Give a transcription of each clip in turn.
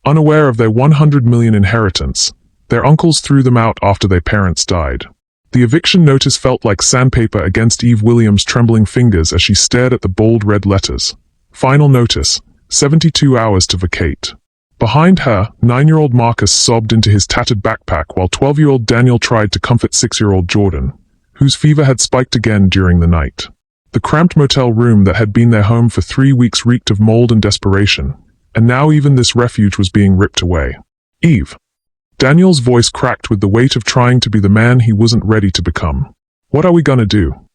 Unaware of their 100 million inheritance, their uncles threw them out after their parents died. The eviction notice felt like sandpaper against Eve Williams' trembling fingers as she stared at the bold red letters. Final notice, 72 hours to vacate. Behind her, 9-year-old Marcus sobbed into his tattered backpack while 12-year-old Daniel tried to comfort 6-year-old Jordan, whose fever had spiked again during the night. The cramped motel room that had been their home for 3 weeks reeked of mold and desperation, and now even this refuge was being ripped away. Eve. Daniel's voice cracked with the weight of trying to be the man he wasn't ready to become. What are we gonna do?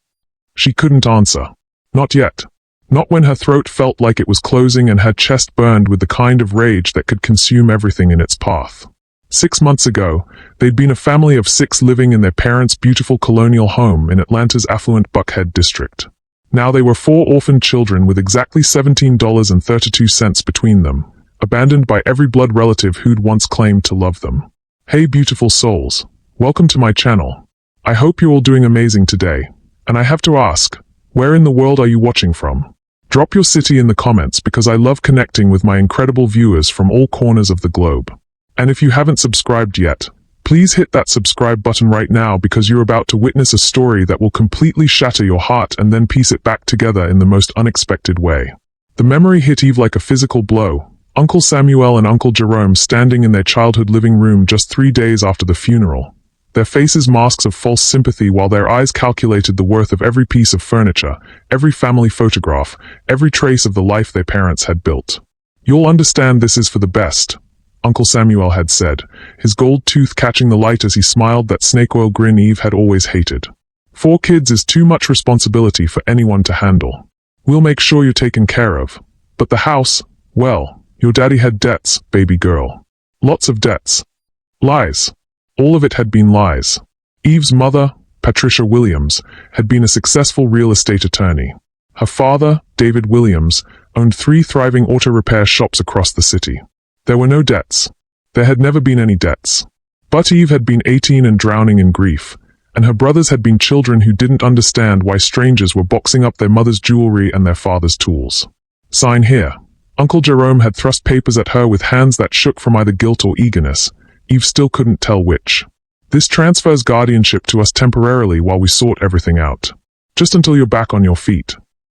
She couldn't answer. Not yet. Not when her throat felt like it was closing and her chest burned with the kind of rage that could consume everything in its path. 6 months ago, they'd been a family of 6 living in their parents' beautiful colonial home in Atlanta's affluent Buckhead district. Now they were 4 orphaned children with exactly $17.32 between them, abandoned by every blood relative who'd once claimed to love them. Hey beautiful souls, welcome to my channel. I hope you're all doing amazing today, and I have to ask, where in the world are you watching from? Drop your city in the comments because I love connecting with my incredible viewers from all corners of the globe. And if you haven't subscribed yet, please hit that subscribe button right now because you're about to witness a story that will completely shatter your heart and then piece it back together in the most unexpected way. The memory hit Eve like a physical blow. Uncle Samuel and Uncle Jerome standing in their childhood living room just 3 days after the funeral. Their faces masks of false sympathy while their eyes calculated the worth of every piece of furniture, every family photograph, every trace of the life their parents had built. You'll understand this is for the best, Uncle Samuel had said, his gold tooth catching the light as he smiled that snake oil grin Eve had always hated. 4 kids is too much responsibility for anyone to handle. We'll make sure you're taken care of. But the house, well, your daddy had debts, baby girl. Lots of debts. Lies. All of it had been lies. Eve's mother, Patricia Williams, had been a successful real estate attorney. Her father, David Williams, owned 3 thriving auto repair shops across the city. There were no debts. There had never been any debts. But Eve had been 18 and drowning in grief, and her brothers had been children who didn't understand why strangers were boxing up their mother's jewelry and their father's tools. Sign here. Uncle Jerome had thrust papers at her with hands that shook from either guilt or eagerness. Eve still couldn't tell which. This transfers guardianship to us temporarily while we sort everything out. Just until you're back on your feet.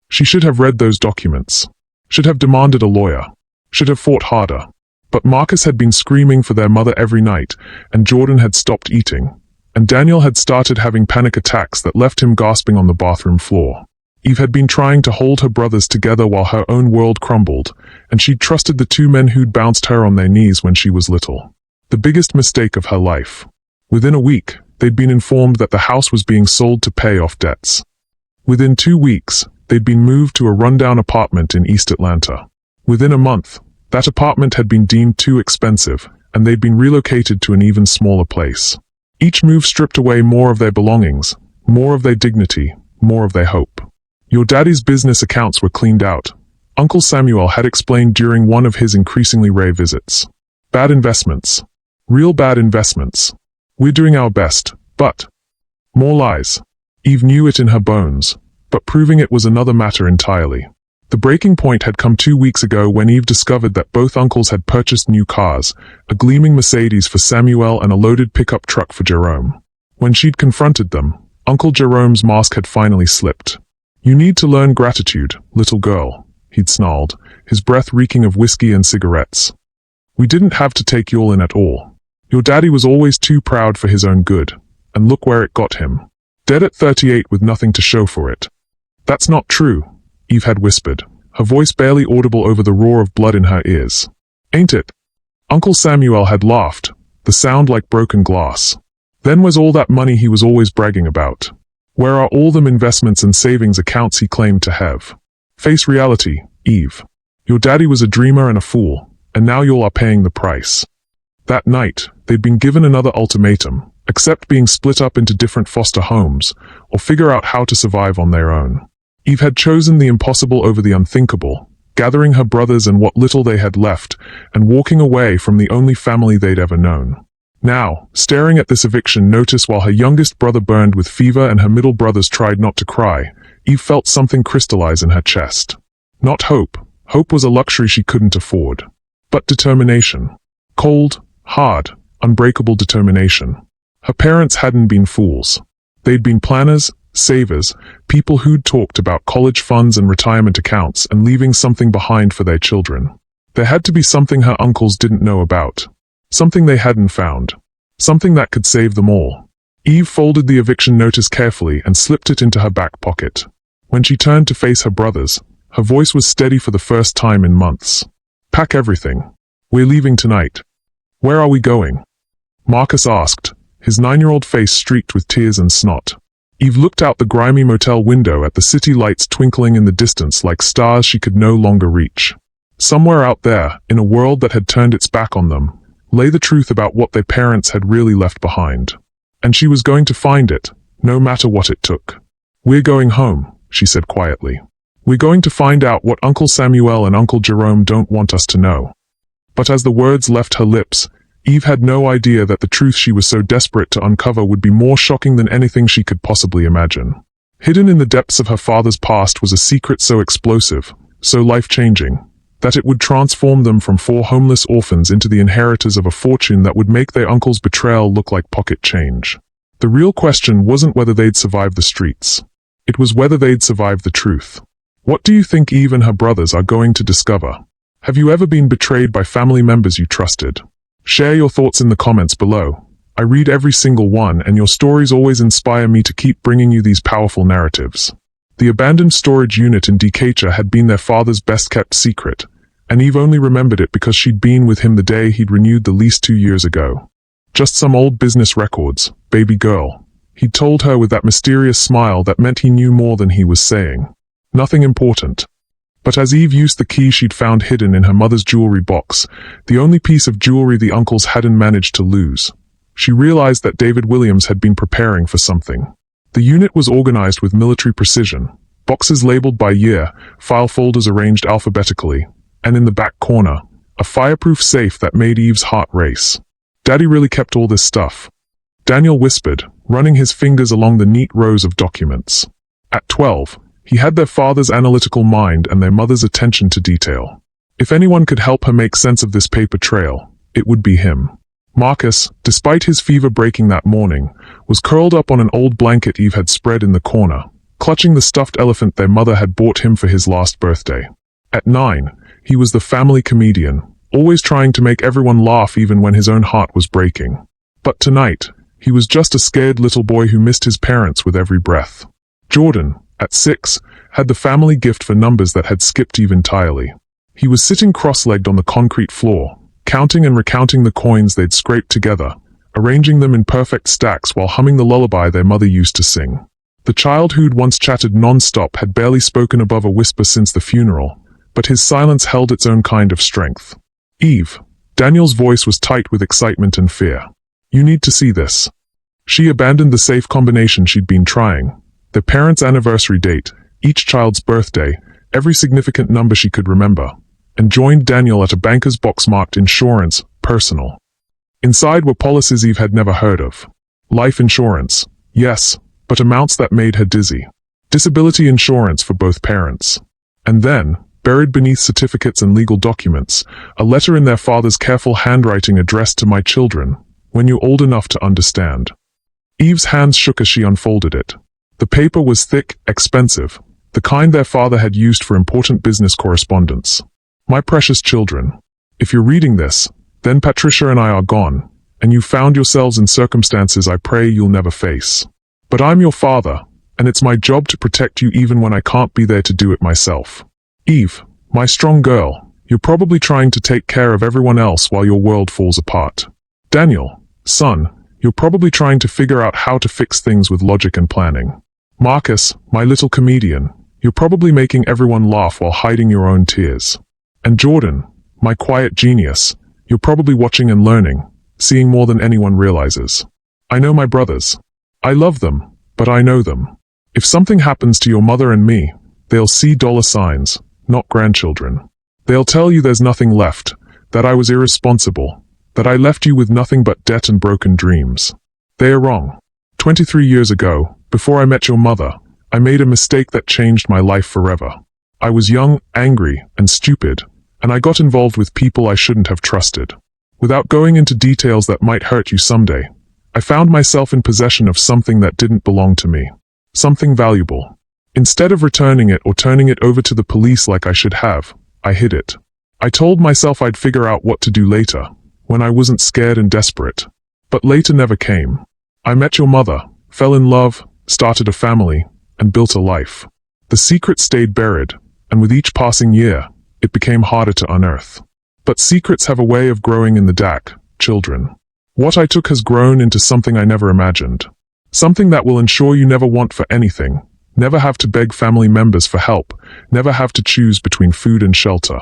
She should have read those documents. Should have demanded a lawyer. Should have fought harder. But Marcus had been screaming for their mother every night, and Jordan had stopped eating. And Daniel had started having panic attacks that left him gasping on the bathroom floor. Eve had been trying to hold her brothers together while her own world crumbled, and she'd trusted the 2 men who'd bounced her on their knees when she was little. The biggest mistake of her life. Within a week, they'd been informed that the house was being sold to pay off debts. Within 2 weeks, they'd been moved to a rundown apartment in East Atlanta. Within a month, that apartment had been deemed too expensive, and they'd been relocated to an even smaller place. Each move stripped away more of their belongings, more of their dignity, more of their hope. Your daddy's business accounts were cleaned out, Uncle Samuel had explained during one of his increasingly rare visits. Bad investments. Real bad investments. We're doing our best, but... More lies. Eve knew it in her bones, but proving it was another matter entirely. The breaking point had come 2 weeks ago when Eve discovered that both uncles had purchased new cars, a gleaming Mercedes for Samuel and a loaded pickup truck for Jerome. When she'd confronted them, Uncle Jerome's mask had finally slipped. You need to learn gratitude, little girl, he'd snarled, his breath reeking of whiskey and cigarettes. We didn't have to take you all in at all. Your daddy was always too proud for his own good, and look where it got him. Dead at 38 with nothing to show for it. That's not true, Eve had whispered, her voice barely audible over the roar of blood in her ears. Ain't it? Uncle Samuel had laughed, the sound like broken glass. Then where's all that money he was always bragging about? Where are all them investments and savings accounts he claimed to have? Face reality, Eve. Your daddy was a dreamer and a fool, and now you all are paying the price. That night, they'd been given another ultimatum, accept being split up into different foster homes, or figure out how to survive on their own. Eve had chosen the impossible over the unthinkable, gathering her brothers and what little they had left, and walking away from the only family they'd ever known. Now, staring at this eviction notice while her youngest brother burned with fever and her middle brothers tried not to cry, Eve felt something crystallize in her chest. Not hope. Hope was a luxury she couldn't afford. But determination. Cold, hard, unbreakable determination. Her parents hadn't been fools. They'd been planners, savers, people who'd talked about college funds and retirement accounts and leaving something behind for their children. There had to be something her uncles didn't know about. Something they hadn't found. Something that could save them all. Eve folded the eviction notice carefully and slipped it into her back pocket. When she turned to face her brothers, her voice was steady for the first time in months. "Pack everything. We're leaving tonight." "Where are we going?" Marcus asked, his 9-year-old face streaked with tears and snot. Eve looked out the grimy motel window at the city lights twinkling in the distance like stars she could no longer reach. Somewhere out there, in a world that had turned its back on them, lay the truth about what their parents had really left behind. And she was going to find it, no matter what it took. "We're going home," she said quietly. "We're going to find out what Uncle Samuel and Uncle Jerome don't want us to know." But as the words left her lips, Eve had no idea that the truth she was so desperate to uncover would be more shocking than anything she could possibly imagine. Hidden in the depths of her father's past was a secret so explosive, so life-changing, that it would transform them from 4 homeless orphans into the inheritors of a fortune that would make their uncle's betrayal look like pocket change. The real question wasn't whether they'd survive the streets. It was whether they'd survive the truth. What do you think Eve and her brothers are going to discover? Have you ever been betrayed by family members you trusted? Share your thoughts in the comments below. I read every single one, and your stories always inspire me to keep bringing you these powerful narratives. The abandoned storage unit in Decatur had been their father's best-kept secret, and Eve only remembered it because she'd been with him the day he'd renewed the lease 2 years ago. Just some old business records, baby girl. He'd told her with that mysterious smile that meant he knew more than he was saying. Nothing important. But as Eve used the key she'd found hidden in her mother's jewelry box, the only piece of jewelry the uncles hadn't managed to lose, she realized that David Williams had been preparing for something. The unit was organized with military precision, boxes labeled by year, file folders arranged alphabetically, and in the back corner, a fireproof safe that made Eve's heart race. "Daddy really kept all this stuff?" Daniel whispered, running his fingers along the neat rows of documents. At 12, he had their father's analytical mind and their mother's attention to detail. If anyone could help her make sense of this paper trail, it would be him. Marcus, despite his fever breaking that morning, was curled up on an old blanket Eve had spread in the corner, clutching the stuffed elephant their mother had bought him for his last birthday. At 9, he was the family comedian, always trying to make everyone laugh even when his own heart was breaking. But tonight, he was just a scared little boy who missed his parents with every breath. Jordan, at 6, had the family gift for numbers that had skipped Eve entirely. He was sitting cross-legged on the concrete floor, counting and recounting the coins they'd scraped together, arranging them in perfect stacks while humming the lullaby their mother used to sing. The child who'd once chatted non-stop had barely spoken above a whisper since the funeral, but his silence held its own kind of strength. "Eve," Daniel's voice was tight with excitement and fear. "You need to see this." She abandoned the safe combination she'd been trying, their parents' anniversary date, each child's birthday, every significant number she could remember, and joined Daniel at a banker's box marked Insurance, Personal. Inside were policies Eve had never heard of. Life insurance, yes, but amounts that made her dizzy. Disability insurance for both parents. And then, buried beneath certificates and legal documents, a letter in their father's careful handwriting addressed to "My children, when you're old enough to understand." Eve's hands shook as she unfolded it. The paper was thick, expensive, the kind their father had used for important business correspondence. "My precious children, if you're reading this, then Patricia and I are gone, and you found yourselves in circumstances I pray you'll never face. But I'm your father, and it's my job to protect you even when I can't be there to do it myself. Eve, my strong girl, you're probably trying to take care of everyone else while your world falls apart. Daniel, son, you're probably trying to figure out how to fix things with logic and planning. Marcus, my little comedian, you're probably making everyone laugh while hiding your own tears. And Jordan, my quiet genius, you're probably watching and learning, seeing more than anyone realizes. I know my brothers. I love them, but I know them. If something happens to your mother and me, they'll see $signs, not grandchildren. They'll tell you there's nothing left, that I was irresponsible, that I left you with nothing but debt and broken dreams. They are wrong. 23 years ago, before I met your mother, I made a mistake that changed my life forever. I was young, angry, and stupid, and I got involved with people I shouldn't have trusted. Without going into details that might hurt you someday, I found myself in possession of something that didn't belong to me. Something valuable. Instead of returning it or turning it over to the police like I should have, I hid it. I told myself I'd figure out what to do later, when I wasn't scared and desperate. But later never came. I met your mother, fell in love, started a family, and built a life. The secret stayed buried, and with each passing year, it became harder to unearth. But secrets have a way of growing in the dark, children. What I took has grown into something I never imagined. Something that will ensure you never want for anything, never have to beg family members for help, never have to choose between food and shelter.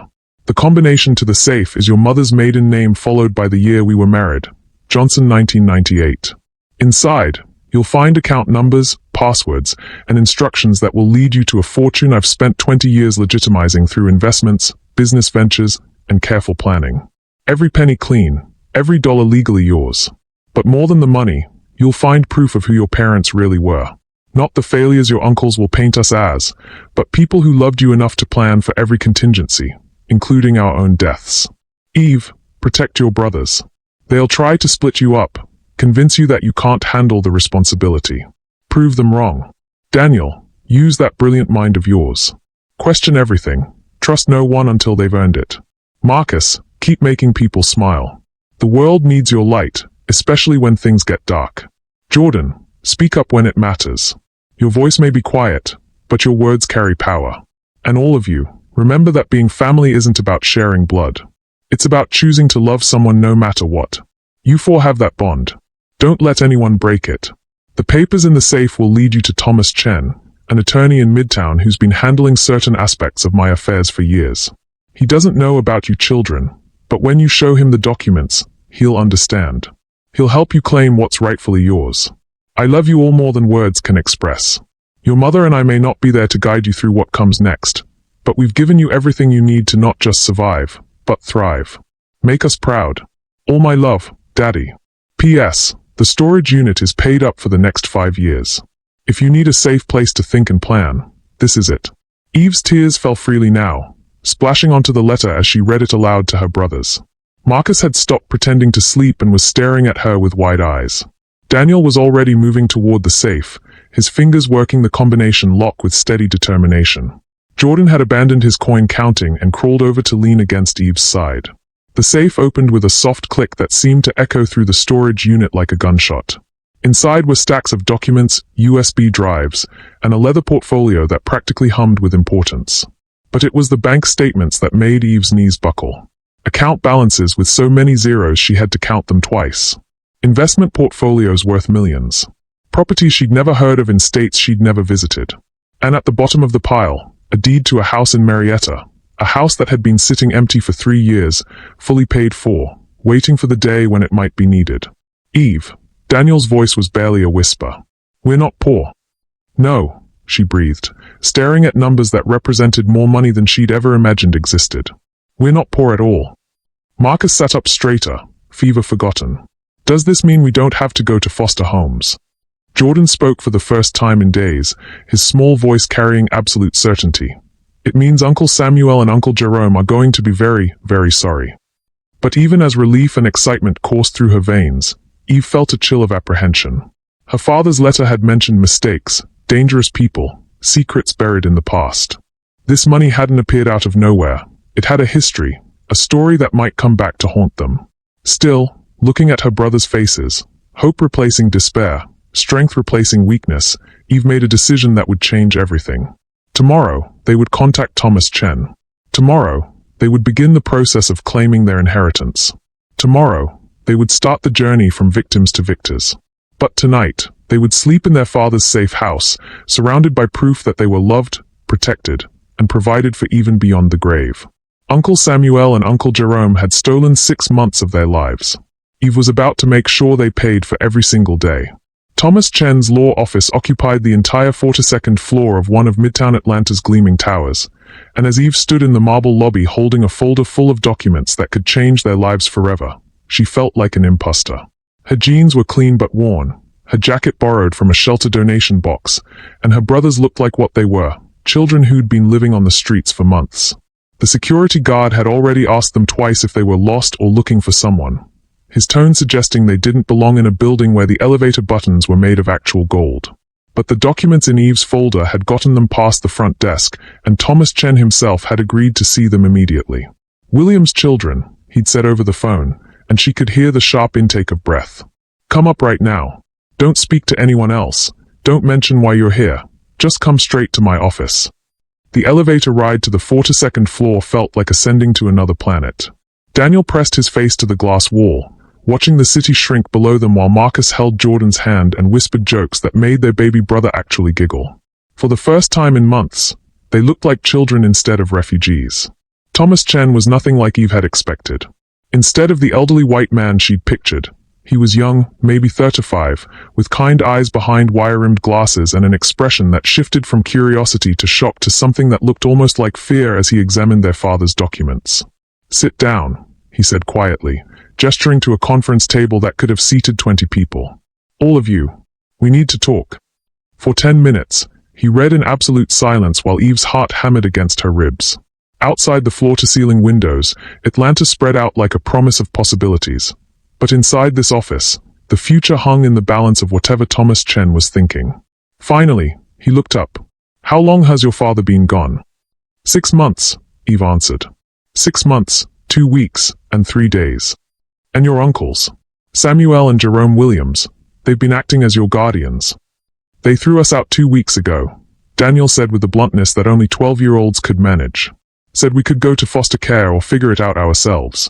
The combination to the safe is your mother's maiden name followed by the year we were married, Johnson 1998. Inside, you'll find account numbers, passwords, and instructions that will lead you to a fortune I've spent 20 years legitimizing through investments, business ventures, and careful planning. Every penny clean, every dollar legally yours. But more than the money, you'll find proof of who your parents really were. Not the failures your uncles will paint us as, but people who loved you enough to plan for every contingency, including our own deaths. Eve, protect your brothers. They'll try to split you up, convince you that you can't handle the responsibility. Prove them wrong. Daniel, use that brilliant mind of yours. Question everything. Trust no one until they've earned it. Marcus, keep making people smile. The world needs your light, especially when things get dark. Jordan, speak up when it matters. Your voice may be quiet, but your words carry power. And all of you, remember that being family isn't about sharing blood. It's about choosing to love someone no matter what. You four have that bond. Don't let anyone break it. The papers in the safe will lead you to Thomas Chen, an attorney in Midtown who's been handling certain aspects of my affairs for years. He doesn't know about you children, but when you show him the documents, he'll understand. He'll help you claim what's rightfully yours. I love you all more than words can express. Your mother and I may not be there to guide you through what comes next, but we've given you everything you need to not just survive, but thrive. Make us proud. All my love, Daddy. P.S. The storage unit is paid up for the next 5 years. If you need a safe place to think and plan, this is it. Eve's tears fell freely now, splashing onto the letter as she read it aloud to her brothers. Marcus had stopped pretending to sleep and was staring at her with wide eyes. Daniel was already moving toward the safe, his fingers working the combination lock with steady determination. Jordan had abandoned his coin counting and crawled over to lean against Eve's side. The safe opened with a soft click that seemed to echo through the storage unit like a gunshot. Inside were stacks of documents, USB drives, and a leather portfolio that practically hummed with importance. But it was the bank statements that made Eve's knees buckle. Account balances with so many zeros she had to count them twice. Investment portfolios worth millions. Properties she'd never heard of in states she'd never visited. And at the bottom of the pile, a deed to a house in Marietta, a house that had been sitting empty for 3 years, fully paid for, waiting for the day when it might be needed. Eve, Daniel's voice was barely a whisper. We're not poor. No, she breathed, staring at numbers that represented more money than she'd ever imagined existed. We're not poor at all. Marcus sat up straighter, fever forgotten. Does this mean we don't have to go to foster homes? Jordan spoke for the first time in days, his small voice carrying absolute certainty. It means Uncle Samuel and Uncle Jerome are going to be very, very sorry. But even as relief and excitement coursed through her veins, Eve felt a chill of apprehension. Her father's letter had mentioned mistakes, dangerous people, secrets buried in the past. This money hadn't appeared out of nowhere. It had a history, a story that might come back to haunt them. Still, looking at her brothers' faces, hope replacing despair, strength replacing weakness, Eve made a decision that would change everything. Tomorrow, they would contact Thomas Chen. Tomorrow, they would begin the process of claiming their inheritance. Tomorrow, they would start the journey from victims to victors. But tonight, they would sleep in their father's safe house, surrounded by proof that they were loved, protected, and provided for even beyond the grave. Uncle Samuel and Uncle Jerome had stolen 6 months of their lives. Eve was about to make sure they paid for every single day. Thomas Chen's law office occupied the entire 42nd floor of one of Midtown Atlanta's gleaming towers, and as Eve stood in the marble lobby holding a folder full of documents that could change their lives forever, she felt like an imposter. Her jeans were clean but worn, her jacket borrowed from a shelter donation box, and her brothers looked like what they were, children who'd been living on the streets for months. The security guard had already asked them twice if they were lost or looking for someone, his tone suggesting they didn't belong in a building where the elevator buttons were made of actual gold. But the documents in Eve's folder had gotten them past the front desk, and Thomas Chen himself had agreed to see them immediately. "William's children," he'd said over the phone, and she could hear the sharp intake of breath. "Come up right now. Don't speak to anyone else. Don't mention why you're here. Just come straight to my office." The elevator ride to the 42nd floor felt like ascending to another planet. Daniel pressed his face to the glass wall, watching the city shrink below them while Marcus held Jordan's hand and whispered jokes that made their baby brother actually giggle. For the first time in months, they looked like children instead of refugees. Thomas Chen was nothing like Eve had expected. Instead of the elderly white man she'd pictured, he was young, maybe 35, with kind eyes behind wire-rimmed glasses and an expression that shifted from curiosity to shock to something that looked almost like fear as he examined their father's documents. "Sit down," he said quietly, gesturing to a conference table that could have seated 20 people. "All of you. We need to talk." For 10 minutes, he read in absolute silence while Eve's heart hammered against her ribs. Outside the floor-to-ceiling windows, Atlanta spread out like a promise of possibilities. But inside this office, the future hung in the balance of whatever Thomas Chen was thinking. Finally, he looked up. "How long has your father been gone?" 6 months, Eve answered. 6 months, 2 weeks, and 3 days. "And your uncles? Samuel and Jerome Williams, they've been acting as your guardians." "They threw us out 2 weeks ago," Daniel said with the bluntness that only 12-year-olds could manage. "Said we could go to foster care or figure it out ourselves."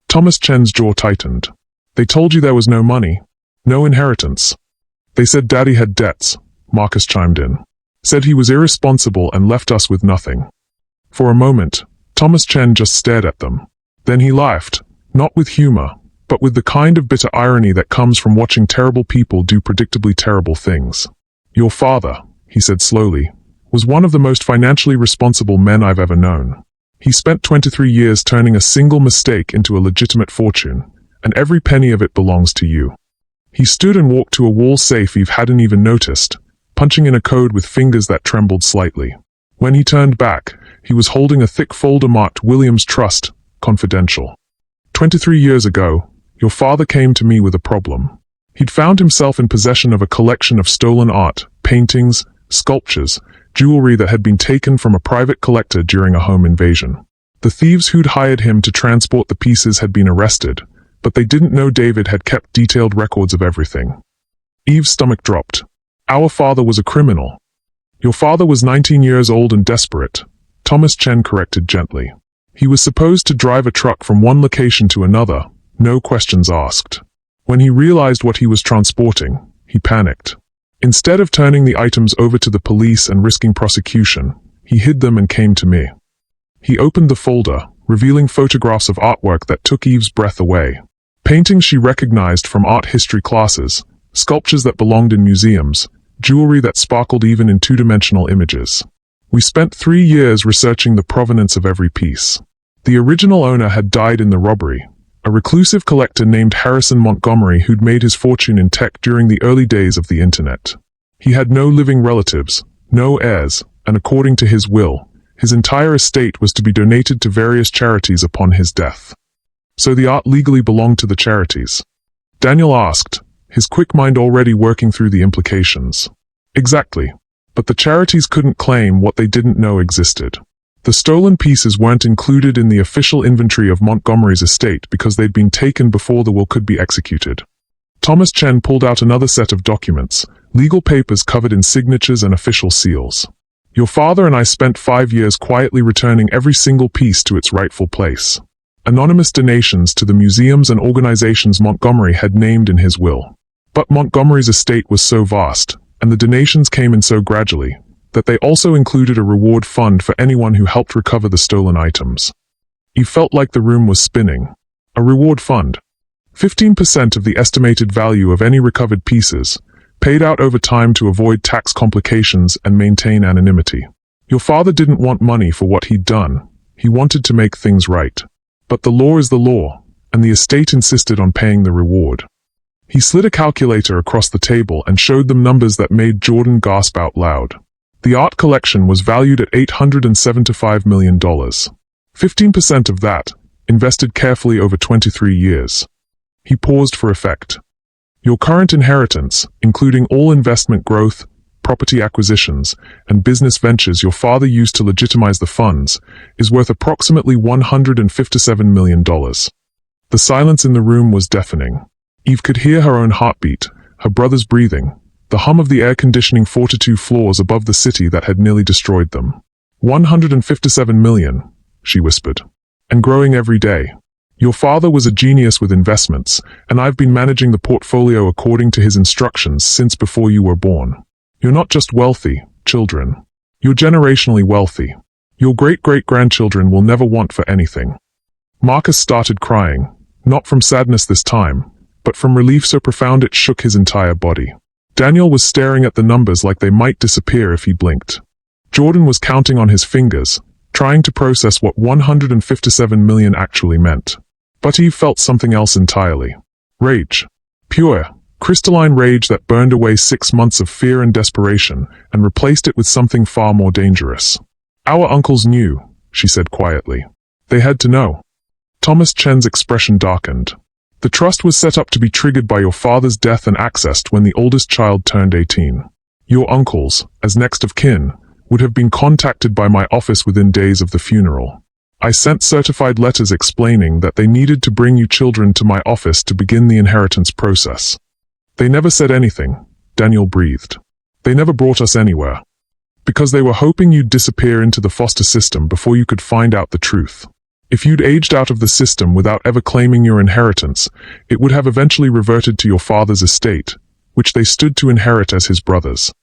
Thomas Chen's jaw tightened. "They told you there was no money, no inheritance." "They said Daddy had debts," Marcus chimed in. "Said he was irresponsible and left us with nothing." For a moment, Thomas Chen just stared at them. Then he laughed, not with humor, but with the kind of bitter irony that comes from watching terrible people do predictably terrible things. "Your father," he said slowly, "was one of the most financially responsible men I've ever known. He spent 23 years turning a single mistake into a legitimate fortune, and every penny of it belongs to you." He stood and walked to a wall safe Eve hadn't even noticed, punching in a code with fingers that trembled slightly. When he turned back, he was holding a thick folder marked Williams Trust, Confidential. 23 years ago, your father came to me with a problem. He'd found himself in possession of a collection of stolen art, paintings, sculptures, jewelry that had been taken from a private collector during a home invasion. The thieves who'd hired him to transport the pieces had been arrested, but they didn't know David had kept detailed records of everything. Eve's stomach dropped. "Our father was a criminal." "Your father was 19 years old and desperate," Thomas Chen corrected gently. "He was supposed to drive a truck from one location to another, no questions asked. When he realized what he was transporting, he panicked. Instead of turning the items over to the police and risking prosecution, he hid them and came to me." He opened the folder, revealing photographs of artwork that took Eve's breath away. Paintings she recognized from art history classes, sculptures that belonged in museums, jewelry that sparkled even in two-dimensional images. "We spent 3 years researching the provenance of every piece. The original owner had died in the robbery, a reclusive collector named Harrison Montgomery who'd made his fortune in tech during the early days of the internet. He had no living relatives, no heirs, and according to his will, his entire estate was to be donated to various charities upon his death. So the art legally belonged to the charities?" Daniel asked, his quick mind already working through the implications. "Exactly. But the charities couldn't claim what they didn't know existed. The stolen pieces weren't included in the official inventory of Montgomery's estate because they'd been taken before the will could be executed." Thomas Chen pulled out another set of documents, legal papers covered in signatures and official seals. "Your father and I spent 5 years quietly returning every single piece to its rightful place. Anonymous donations to the museums and organizations Montgomery had named in his will. But Montgomery's estate was so vast, and the donations came in so gradually, that they also included a reward fund for anyone who helped recover the stolen items." He felt like the room was spinning. A reward fund. 15% of the estimated value of any recovered pieces, paid out over time to avoid tax complications and maintain anonymity. "Your father didn't want money for what he'd done. He wanted to make things right. But the law is the law, and the estate insisted on paying the reward." He slid a calculator across the table and showed them numbers that made Jordan gasp out loud. The art collection was valued at $875 million. 15% of that, invested carefully over 23 years. He paused for effect. Your current inheritance, including all investment growth, property acquisitions, and business ventures your father used to legitimize the funds, is worth approximately $157 million. The silence in the room was deafening. Eve could hear her own heartbeat, her brother's breathing, the hum of the air conditioning 42 floors above the city that had nearly destroyed them. 157 million, she whispered. And growing every day. Your father was a genius with investments, and I've been managing the portfolio according to his instructions since before you were born. You're not just wealthy, children. You're generationally wealthy. Your great-great-grandchildren will never want for anything. Marcus started crying, not from sadness this time, but from relief so profound it shook his entire body. Daniel was staring at the numbers like they might disappear if he blinked. Jordan was counting on his fingers, trying to process what 157 million actually meant. But Eve felt something else entirely. Rage. Pure, crystalline rage that burned away 6 months of fear and desperation and replaced it with something far more dangerous. Our uncles knew, she said quietly. They had to know. Thomas Chen's expression darkened. The trust was set up to be triggered by your father's death and accessed when the oldest child turned 18. Your uncles, as next of kin, would have been contacted by my office within days of the funeral. I sent certified letters explaining that they needed to bring you children to my office to begin the inheritance process. They never said anything, Daniel breathed. They never brought us anywhere. Because they were hoping you'd disappear into the foster system before you could find out the truth. If you'd aged out of the system without ever claiming your inheritance, it would have eventually reverted to your father's estate, which they stood to inherit as his brothers.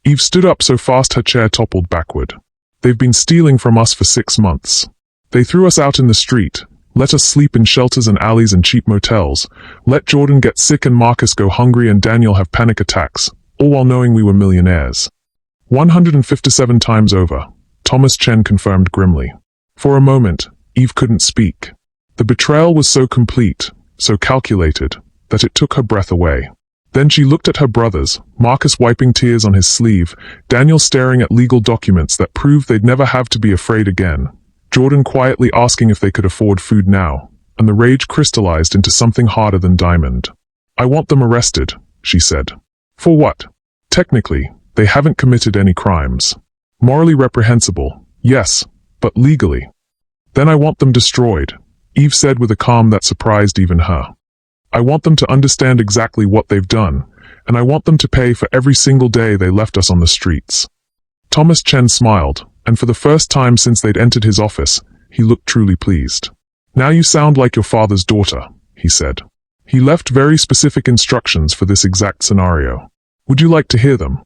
Eve stood up so fast her chair toppled backward. They've been stealing from us for 6 months. They threw us out in the street, let us sleep in shelters and alleys and cheap motels, let Jordan get sick and Marcus go hungry and Daniel have panic attacks, all while knowing we were millionaires. 157 times over, Thomas Chen confirmed grimly. For a moment, Eve couldn't speak. The betrayal was so complete, so calculated, that it took her breath away. Then she looked at her brothers, Marcus wiping tears on his sleeve, Daniel staring at legal documents that proved they'd never have to be afraid again, Jordan quietly asking if they could afford food now, and the rage crystallized into something harder than diamond. I want them arrested, she said. For what? Technically, they haven't committed any crimes. Morally reprehensible, yes, but legally. Then I want them destroyed, Eve said with a calm that surprised even her. I want them to understand exactly what they've done, and I want them to pay for every single day they left us on the streets. Thomas Chen smiled, and for the first time since they'd entered his office, he looked truly pleased. Now you sound like your father's daughter, he said. He left very specific instructions for this exact scenario. Would you like to hear them?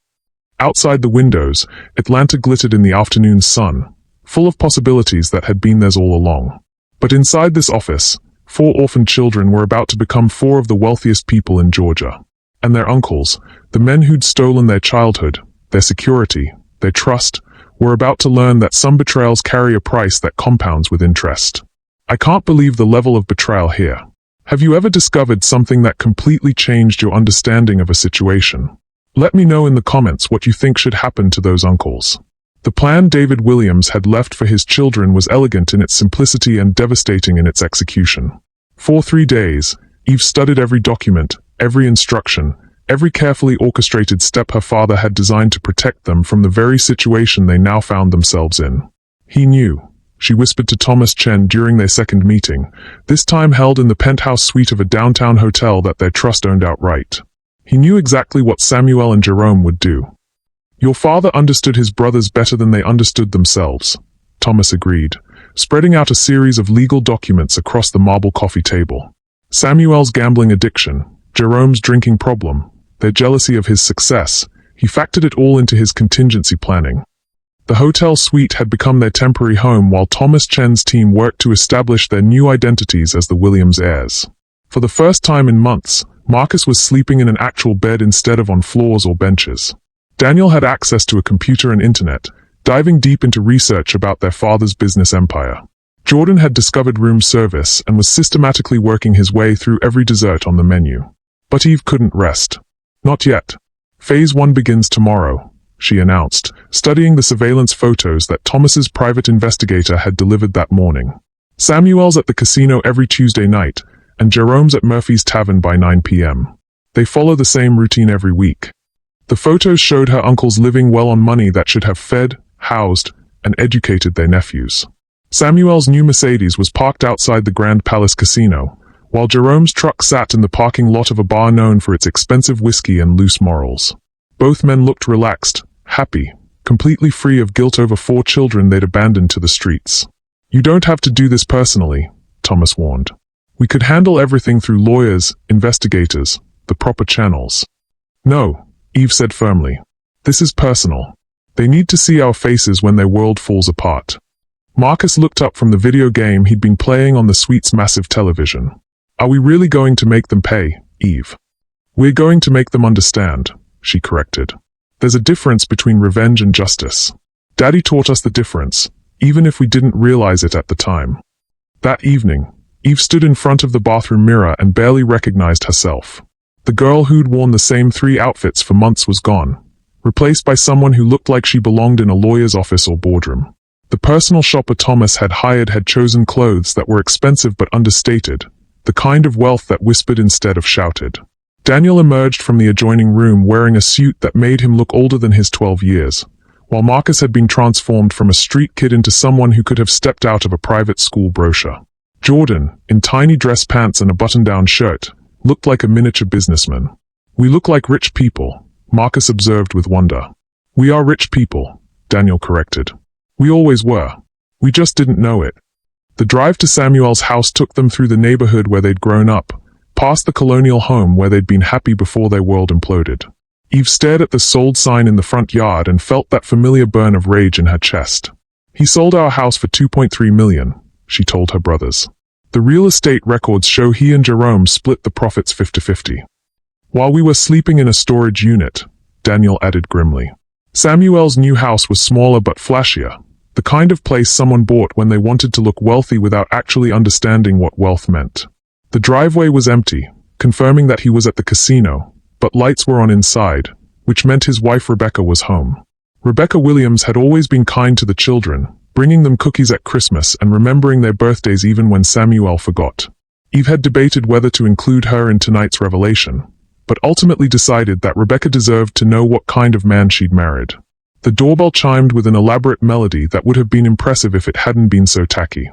Outside the windows, Atlanta glittered in the afternoon sun, full of possibilities that had been theirs all along. But inside this office, 4 orphaned children were about to become 4 of the wealthiest people in Georgia. And their uncles, the men who'd stolen their childhood, their security, their trust, were about to learn that some betrayals carry a price that compounds with interest. I can't believe the level of betrayal here. Have you ever discovered something that completely changed your understanding of a situation? Let me know in the comments what you think should happen to those uncles. The plan David Williams had left for his children was elegant in its simplicity and devastating in its execution. For 3 days, Eve studied every document, every instruction, every carefully orchestrated step her father had designed to protect them from the very situation they now found themselves in. He knew, she whispered to Thomas Chen during their second meeting, this time held in the penthouse suite of a downtown hotel that their trust owned outright. He knew exactly what Samuel and Jerome would do. Your father understood his brothers better than they understood themselves, Thomas agreed, spreading out a series of legal documents across the marble coffee table. Samuel's gambling addiction, Jerome's drinking problem, their jealousy of his success, he factored it all into his contingency planning. The hotel suite had become their temporary home while Thomas Chen's team worked to establish their new identities as the Williams heirs. For the first time in months, Marcus was sleeping in an actual bed instead of on floors or benches. Daniel had access to a computer and internet, diving deep into research about their father's business empire. Jordan had discovered room service and was systematically working his way through every dessert on the menu. But Eve couldn't rest. Not yet. Phase 1 begins tomorrow, she announced, studying the surveillance photos that Thomas's private investigator had delivered that morning. Samuel's at the casino every Tuesday night, and Jerome's at Murphy's Tavern by 9 p.m. They follow the same routine every week. The photos showed her uncles living well on money that should have fed, housed, and educated their nephews. Samuel's new Mercedes was parked outside the Grand Palace Casino, while Jerome's truck sat in the parking lot of a bar known for its expensive whiskey and loose morals. Both men looked relaxed, happy, completely free of guilt over 4 children they'd abandoned to the streets. "You don't have to do this personally," Thomas warned. "We could handle everything through lawyers, investigators, the proper channels." "No," Eve said firmly. "This is personal. They need to see our faces when their world falls apart." Marcus looked up from the video game he'd been playing on the suite's massive television. "Are we really going to make them pay, Eve?" "We're going to make them understand," she corrected. "There's a difference between revenge and justice. Daddy taught us the difference, even if we didn't realize it at the time." That evening, Eve stood in front of the bathroom mirror and barely recognized herself. The girl who'd worn the same 3 outfits for months was gone, replaced by someone who looked like she belonged in a lawyer's office or boardroom. The personal shopper Thomas had hired had chosen clothes that were expensive but understated, the kind of wealth that whispered instead of shouted. Daniel emerged from the adjoining room wearing a suit that made him look older than his 12 years, while Marcus had been transformed from a street kid into someone who could have stepped out of a private school brochure. Jordan, in tiny dress pants and a button-down shirt, looked like a miniature businessman. "We look like rich people," Marcus observed with wonder. "We are rich people," Daniel corrected. "We always were. We just didn't know it." The drive to Samuel's house took them through the neighborhood where they'd grown up, past the colonial home where they'd been happy before their world imploded. Eve stared at the sold sign in the front yard and felt that familiar burn of rage in her chest. "He sold our house for $2.3 million, she told her brothers. "The real estate records show he and Jerome split the profits 50-50. "While we were sleeping in a storage unit," Daniel added grimly. Samuel's new house was smaller but flashier, the kind of place someone bought when they wanted to look wealthy without actually understanding what wealth meant. The driveway was empty, confirming that he was at the casino, but lights were on inside, which meant his wife Rebecca was home. Rebecca Williams had always been kind to the children, bringing them cookies at Christmas and remembering their birthdays even when Samuel forgot. Eve had debated whether to include her in tonight's revelation, but ultimately decided that Rebecca deserved to know what kind of man she'd married. The doorbell chimed with an elaborate melody that would have been impressive if it hadn't been so tacky.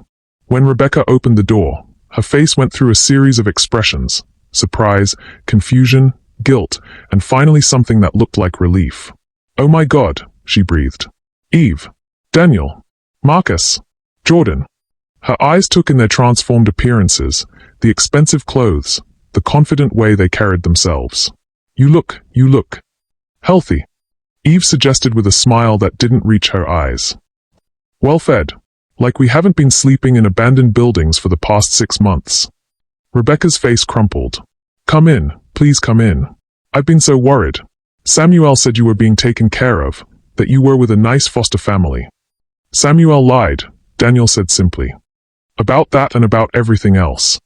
When Rebecca opened the door, her face went through a series of expressions: surprise, confusion, guilt, and finally something that looked like relief. "Oh my God," she breathed. "Eve. Daniel. Marcus. Jordan." Her eyes took in their transformed appearances, the expensive clothes, the confident way they carried themselves. You look healthy," Eve suggested with a smile that didn't reach her eyes. "Well fed. Like we haven't been sleeping in abandoned buildings for the past 6 months." Rebecca's face crumpled. "Come in, please come in. I've been so worried. Samuel said you were being taken care of, that you were with a nice foster family." "Samuel lied," Daniel said simply. "About that and about everything else."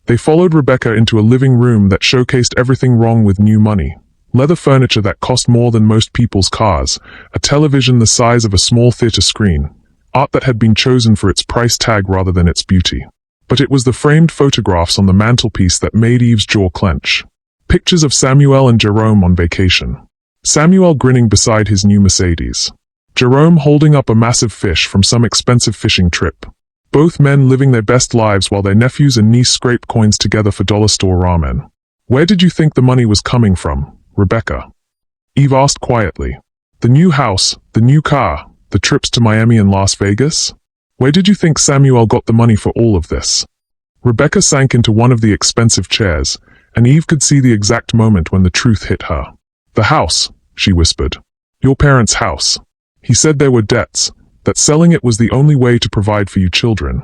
They followed Rebecca into a living room that showcased everything wrong with new money. Leather furniture that cost more than most people's cars, a television the size of a small theater screen, art that had been chosen for its price tag rather than its beauty. But it was the framed photographs on the mantelpiece that made Eve's jaw clench. Pictures of Samuel and Jerome on vacation. Samuel grinning beside his new Mercedes. Jerome holding up a massive fish from some expensive fishing trip. Both men living their best lives while their nephews and niece scrape coins together for dollar store ramen. "Where did you think the money was coming from, Rebecca?" Eve asked quietly. "The new house, the new car, the trips to Miami and Las Vegas? Where did you think Samuel got the money for all of this?" Rebecca sank into one of the expensive chairs, and Eve could see the exact moment when the truth hit her. "The house," she whispered. "Your parents' house. He said there were debts, that selling it was the only way to provide for you children."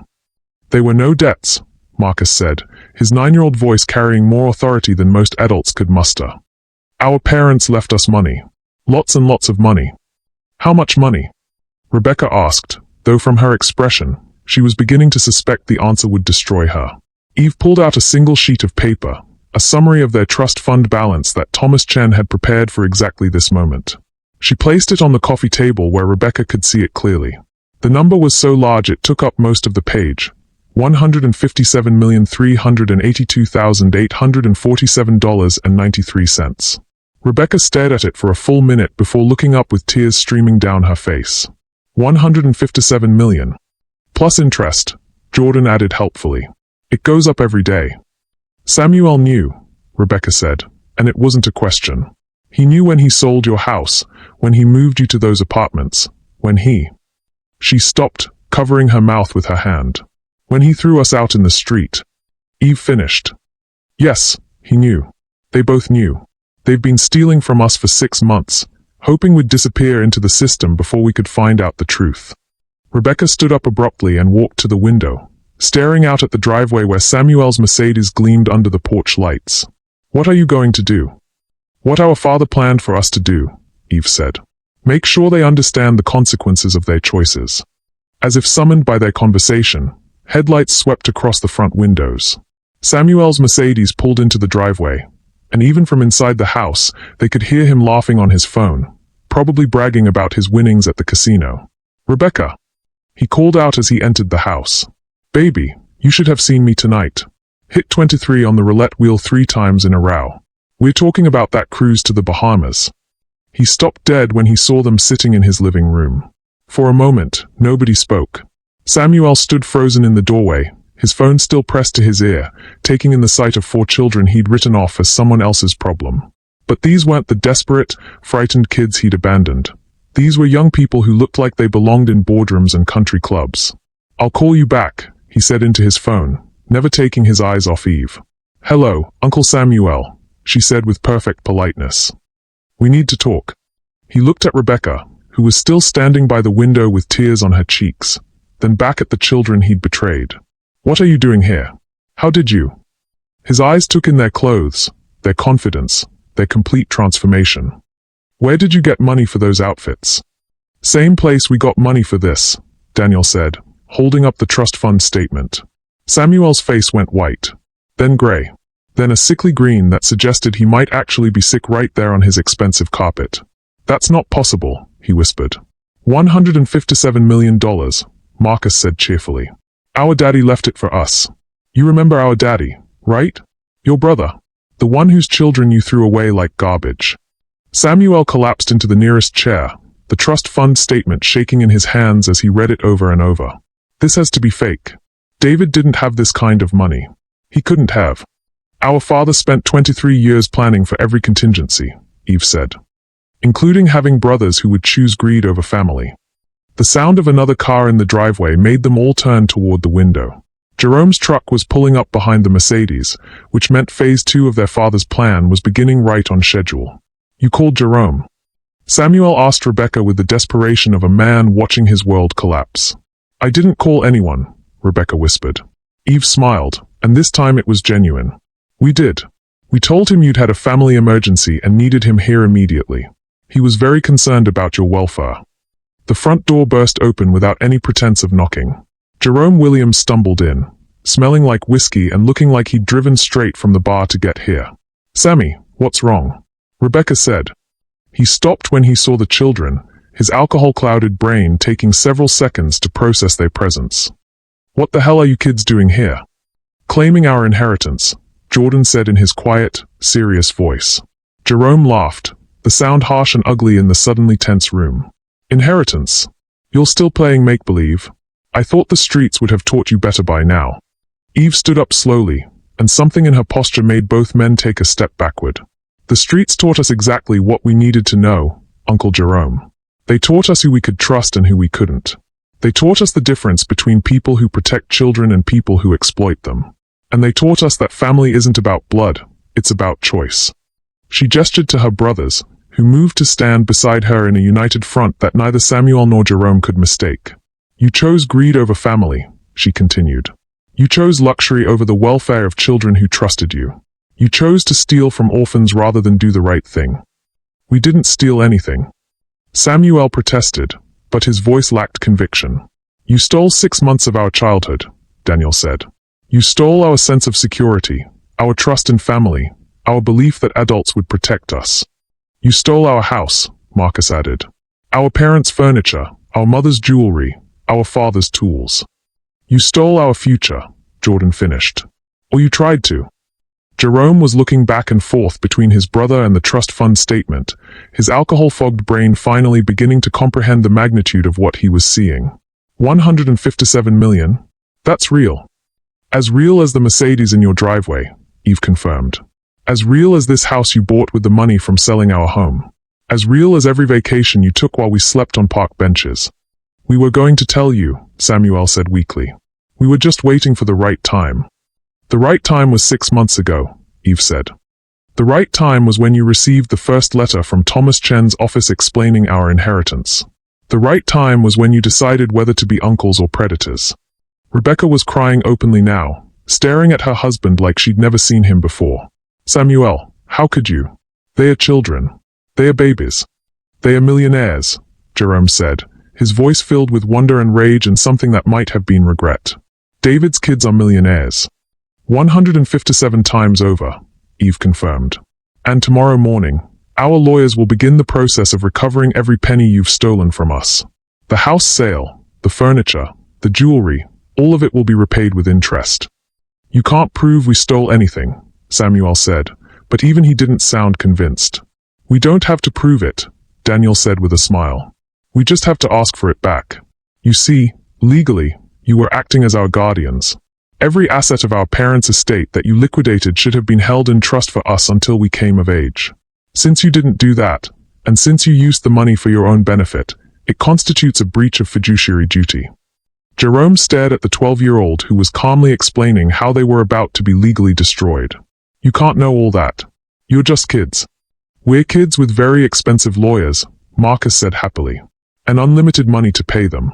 "There were no debts," Marcus said, his 9-year-old voice carrying more authority than most adults could muster. "Our parents left us money. Lots and lots of money." "How much money?" Rebecca asked, though from her expression, she was beginning to suspect the answer would destroy her. Eve pulled out a single sheet of paper, a summary of their trust fund balance that Thomas Chen had prepared for exactly this moment. She placed it on the coffee table where Rebecca could see it clearly. The number was so large it took up most of the page, $157,382,847.93. Rebecca stared at it for a full minute before looking up with tears streaming down her face. 157 million. Plus interest, Jordan added helpfully. It goes up every day. Samuel knew, Rebecca said, and it wasn't a question. He knew when he sold your house, when he moved you to those apartments, when he... She stopped, covering her mouth with her hand. When he threw us out in the street. Eve finished. Yes, he knew. They both knew. They've been stealing from us for 6 months, hoping we'd disappear into the system before we could find out the truth. Rebecca stood up abruptly and walked to the window, staring out at the driveway where Samuel's Mercedes gleamed under the porch lights. What are you going to do? What our father planned for us to do, Eve said. Make sure they understand the consequences of their choices. As if summoned by their conversation, headlights swept across the front windows. Samuel's Mercedes pulled into the driveway, and even from inside the house, they could hear him laughing on his phone, probably bragging about his winnings at the casino. Rebecca, he called out as he entered the house. Baby, you should have seen me tonight. Hit 23 on the roulette wheel 3 times in a row. We're talking about that cruise to the Bahamas. He stopped dead when he saw them sitting in his living room. For a moment, nobody spoke. Samuel stood frozen in the doorway, his phone still pressed to his ear, taking in the sight of 4 children he'd written off as someone else's problem. But these weren't the desperate, frightened kids he'd abandoned. These were young people who looked like they belonged in boardrooms and country clubs. I'll call you back, he said into his phone, never taking his eyes off Eve. Hello, Uncle Samuel, she said with perfect politeness. We need to talk. He looked at Rebecca, who was still standing by the window with tears on her cheeks, then back at the children he'd betrayed. What are you doing here? How did you? His eyes took in their clothes, their confidence, their complete transformation. Where did you get money for those outfits? Same place we got money for this, Daniel said, holding up the trust fund statement. Samuel's face went white, then gray, then a sickly green that suggested he might actually be sick right there on his expensive carpet. That's not possible, he whispered. $157 million, Marcus said cheerfully. Our daddy left it for us. You remember our daddy, right? Your brother. The one whose children you threw away like garbage. Samuel collapsed into the nearest chair, the trust fund statement shaking in his hands as he read it over and over. This has to be fake. David didn't have this kind of money. He couldn't have. Our father spent 23 years planning for every contingency, Eve said, including having brothers who would choose greed over family. The sound of another car in the driveway made them all turn toward the window. Jerome's truck was pulling up behind the Mercedes, which meant phase 2 of their father's plan was beginning right on schedule. You called Jerome? Samuel asked Rebecca with the desperation of a man watching his world collapse. I didn't call anyone, Rebecca whispered. Eve smiled, and this time it was genuine. We did. We told him you'd had a family emergency and needed him here immediately. He was very concerned about your welfare. The front door burst open without any pretense of knocking. Jerome Williams stumbled in, smelling like whiskey and looking like he'd driven straight from the bar to get here. Sammy, what's wrong? Rebecca said. He stopped when he saw the children, his alcohol-clouded brain taking several seconds to process their presence. What the hell are you kids doing here? Claiming our inheritance, Jordan said in his quiet, serious voice. Jerome laughed, the sound harsh and ugly in the suddenly tense room. Inheritance? You're still playing make-believe? I thought the streets would have taught you better by now. Eve stood up slowly, and something in her posture made both men take a step backward. The streets taught us exactly what we needed to know, Uncle Jerome. They taught us who we could trust and who we couldn't. They taught us the difference between people who protect children and people who exploit them. And they taught us that family isn't about blood, it's about choice. She gestured to her brothers, who moved to stand beside her in a united front that neither Samuel nor Jerome could mistake. You chose greed over family, she continued. You chose luxury over the welfare of children who trusted you. You chose to steal from orphans rather than do the right thing. We didn't steal anything. Samuel protested, but his voice lacked conviction. You stole 6 months of our childhood, Daniel said. You stole our sense of security, our trust in family, our belief that adults would protect us. You stole our house, Marcus added. Our parents' furniture, our mother's jewelry, our father's tools. You stole our future, Jordan finished. Or you tried to. Jerome was looking back and forth between his brother and the trust fund statement, his alcohol-fogged brain finally beginning to comprehend the magnitude of what he was seeing. 157 million? That's real. As real as the Mercedes in your driveway, Eve confirmed. As real as this house you bought with the money from selling our home. As real as every vacation you took while we slept on park benches. We were going to tell you, Samuel said weakly. We were just waiting for the right time. The right time was 6 months ago, Eve said. The right time was when you received the first letter from Thomas Chen's office explaining our inheritance. The right time was when you decided whether to be uncles or predators. Rebecca was crying openly now, staring at her husband like she'd never seen him before. Samuel, how could you? They are children. They are babies. They are millionaires, Jerome said, his voice filled with wonder and rage and something that might have been regret. David's kids are millionaires. 157 times over, Eve confirmed. And tomorrow morning, our lawyers will begin the process of recovering every penny you've stolen from us. The house sale, the furniture, the jewelry, all of it will be repaid with interest. You can't prove we stole anything, Samuel said, but even he didn't sound convinced. We don't have to prove it, Daniel said with a smile. We just have to ask for it back. You see, legally, you were acting as our guardians. Every asset of our parents' estate that you liquidated should have been held in trust for us until we came of age. Since you didn't do that, and since you used the money for your own benefit, it constitutes a breach of fiduciary duty. Jerome stared at the 12-year-old who was calmly explaining how they were about to be legally destroyed. You can't know all that. You're just kids. We're kids with very expensive lawyers, Marcus said happily, and unlimited money to pay them.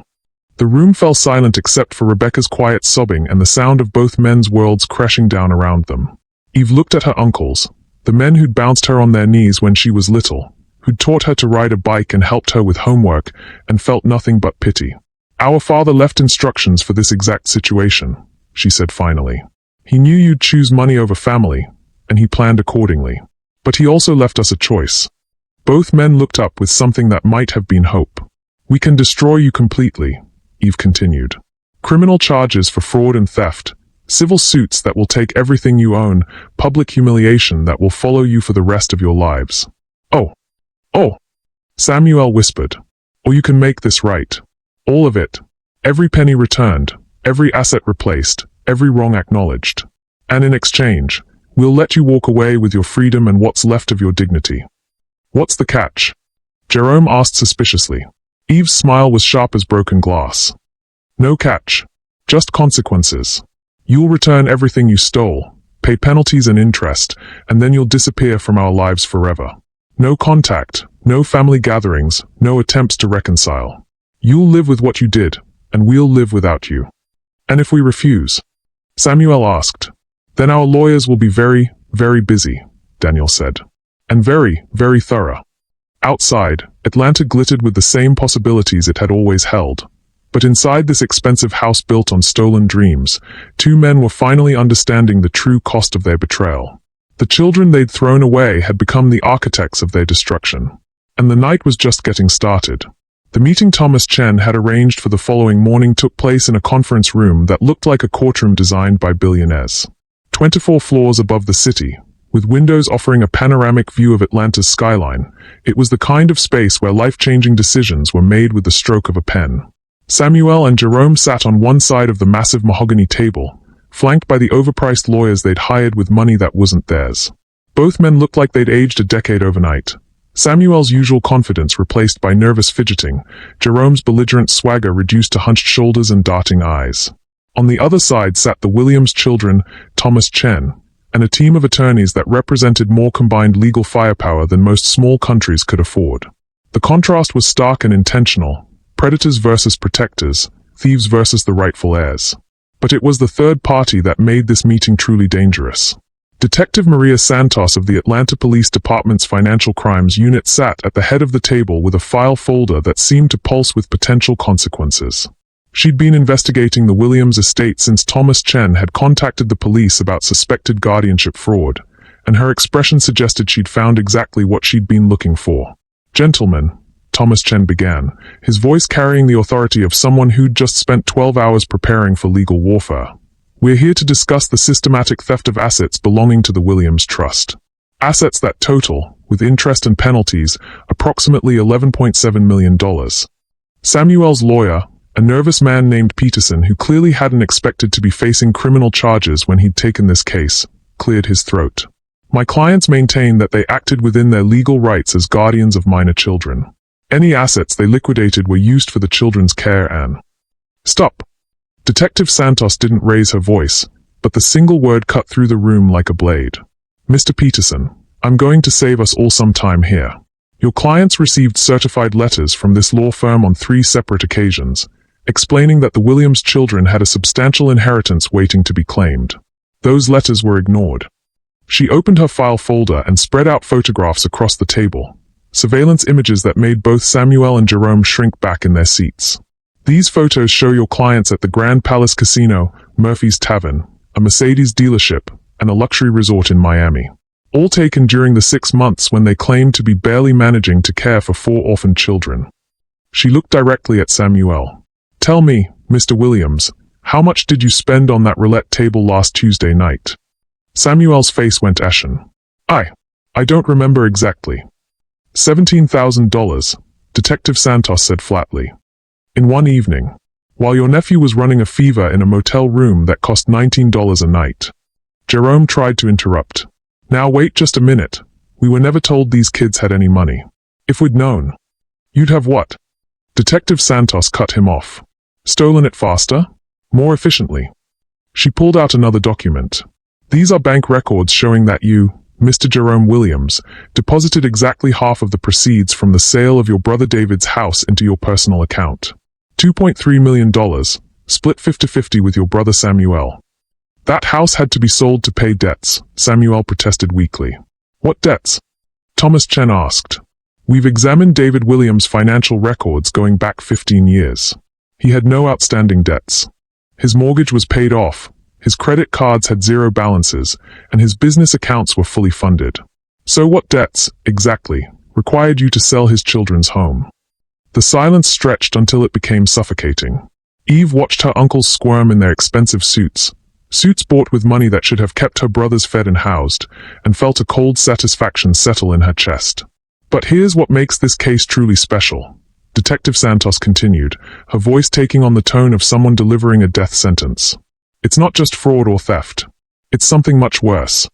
The room fell silent except for Rebecca's quiet sobbing and the sound of both men's worlds crashing down around them. Eve looked at her uncles, the men who'd bounced her on their knees when she was little, who'd taught her to ride a bike and helped her with homework, and felt nothing but pity. Our father left instructions for this exact situation, she said finally. He knew you'd choose money over family, and he planned accordingly. But he also left us a choice. Both men looked up with something that might have been hope. We can destroy you completely, Eve continued. Criminal charges for fraud and theft, civil suits that will take everything you own, public humiliation that will follow you for the rest of your lives. Oh, Samuel whispered. Or you can make this right. All of it. Every penny returned, every asset replaced, every wrong acknowledged. And in exchange, we'll let you walk away with your freedom and what's left of your dignity. What's the catch? Jerome asked suspiciously. Eve's smile was sharp as broken glass. No catch. Just consequences. You'll return everything you stole, pay penalties and interest, and then you'll disappear from our lives forever. No contact, no family gatherings, no attempts to reconcile. You'll live with what you did, and we'll live without you. And if we refuse? Samuel asked. Then our lawyers will be very, very busy, Daniel said. And very, very thorough. Outside, Atlanta glittered with the same possibilities it had always held. But inside this expensive house built on stolen dreams, two men were finally understanding the true cost of their betrayal. The children they'd thrown away had become the architects of their destruction. And the night was just getting started. The meeting Thomas Chen had arranged for the following morning took place in a conference room that looked like a courtroom designed by billionaires. 24 floors above the city, with windows offering a panoramic view of Atlanta's skyline, it was the kind of space where life-changing decisions were made with the stroke of a pen. Samuel and Jerome sat on one side of the massive mahogany table, flanked by the overpriced lawyers they'd hired with money that wasn't theirs. Both men looked like they'd aged a decade overnight. Samuel's usual confidence replaced by nervous fidgeting, Jerome's belligerent swagger reduced to hunched shoulders and darting eyes. On the other side sat the Williams children, Thomas Chen, and a team of attorneys that represented more combined legal firepower than most small countries could afford. The contrast was stark and intentional, predators versus protectors, thieves versus the rightful heirs. But it was the third party that made this meeting truly dangerous. Detective Maria Santos of the Atlanta Police Department's Financial Crimes Unit sat at the head of the table with a file folder that seemed to pulse with potential consequences. She'd been investigating the Williams estate since Thomas Chen had contacted the police about suspected guardianship fraud, and her expression suggested she'd found exactly what she'd been looking for. Gentlemen, Thomas Chen began, his voice carrying the authority of someone who'd just spent 12 hours preparing for legal warfare. We're here to discuss the systematic theft of assets belonging to the Williams Trust. Assets that total, with interest and penalties, approximately $11.7 million. Samuel's lawyer, a nervous man named Peterson who clearly hadn't expected to be facing criminal charges when he'd taken this case, cleared his throat. My clients maintain that they acted within their legal rights as guardians of minor children. Any assets they liquidated were used for the children's care and... Stop! Detective Santos didn't raise her voice, but the single word cut through the room like a blade. Mr. Peterson, I'm going to save us all some time here. Your clients received certified letters from this law firm on 3 separate occasions, explaining that the Williams children had a substantial inheritance waiting to be claimed. Those letters were ignored. She opened her file folder and spread out photographs across the table, surveillance images that made both Samuel and Jerome shrink back in their seats. These photos show your clients at the Grand Palace Casino, Murphy's Tavern, a Mercedes dealership, and a luxury resort in Miami. All taken during the 6 months when they claimed to be barely managing to care for 4 orphaned children. She looked directly at Samuel. Tell me, Mr. Williams, how much did you spend on that roulette table last Tuesday night? Samuel's face went ashen. I don't remember exactly. $17,000, Detective Santos said flatly. In one evening, while your nephew was running a fever in a motel room that cost $19 a night. Jerome tried to interrupt. Now wait just a minute. We were never told these kids had any money. If we'd known. You'd have what? Detective Santos cut him off. Stolen it faster? More efficiently. She pulled out another document. These are bank records showing that you, Mr. Jerome Williams, deposited exactly half of the proceeds from the sale of your brother David's house into your personal account. $2.3 million, split 50-50 with your brother Samuel. That house had to be sold to pay debts, Samuel protested weakly. What debts? Thomas Chen asked. We've examined David Williams' financial records going back 15 years. He had no outstanding debts. His mortgage was paid off, his credit cards had 0 balances, and his business accounts were fully funded. So what debts, exactly, required you to sell his children's home? The silence stretched until it became suffocating. Eve watched her uncles squirm in their expensive suits bought with money that should have kept her brothers fed and housed, and felt a cold satisfaction settle in her chest. But here's what makes this case truly special, Detective Santos continued, her voice taking on the tone of someone delivering a death sentence. It's not just fraud or theft. It's something much worse.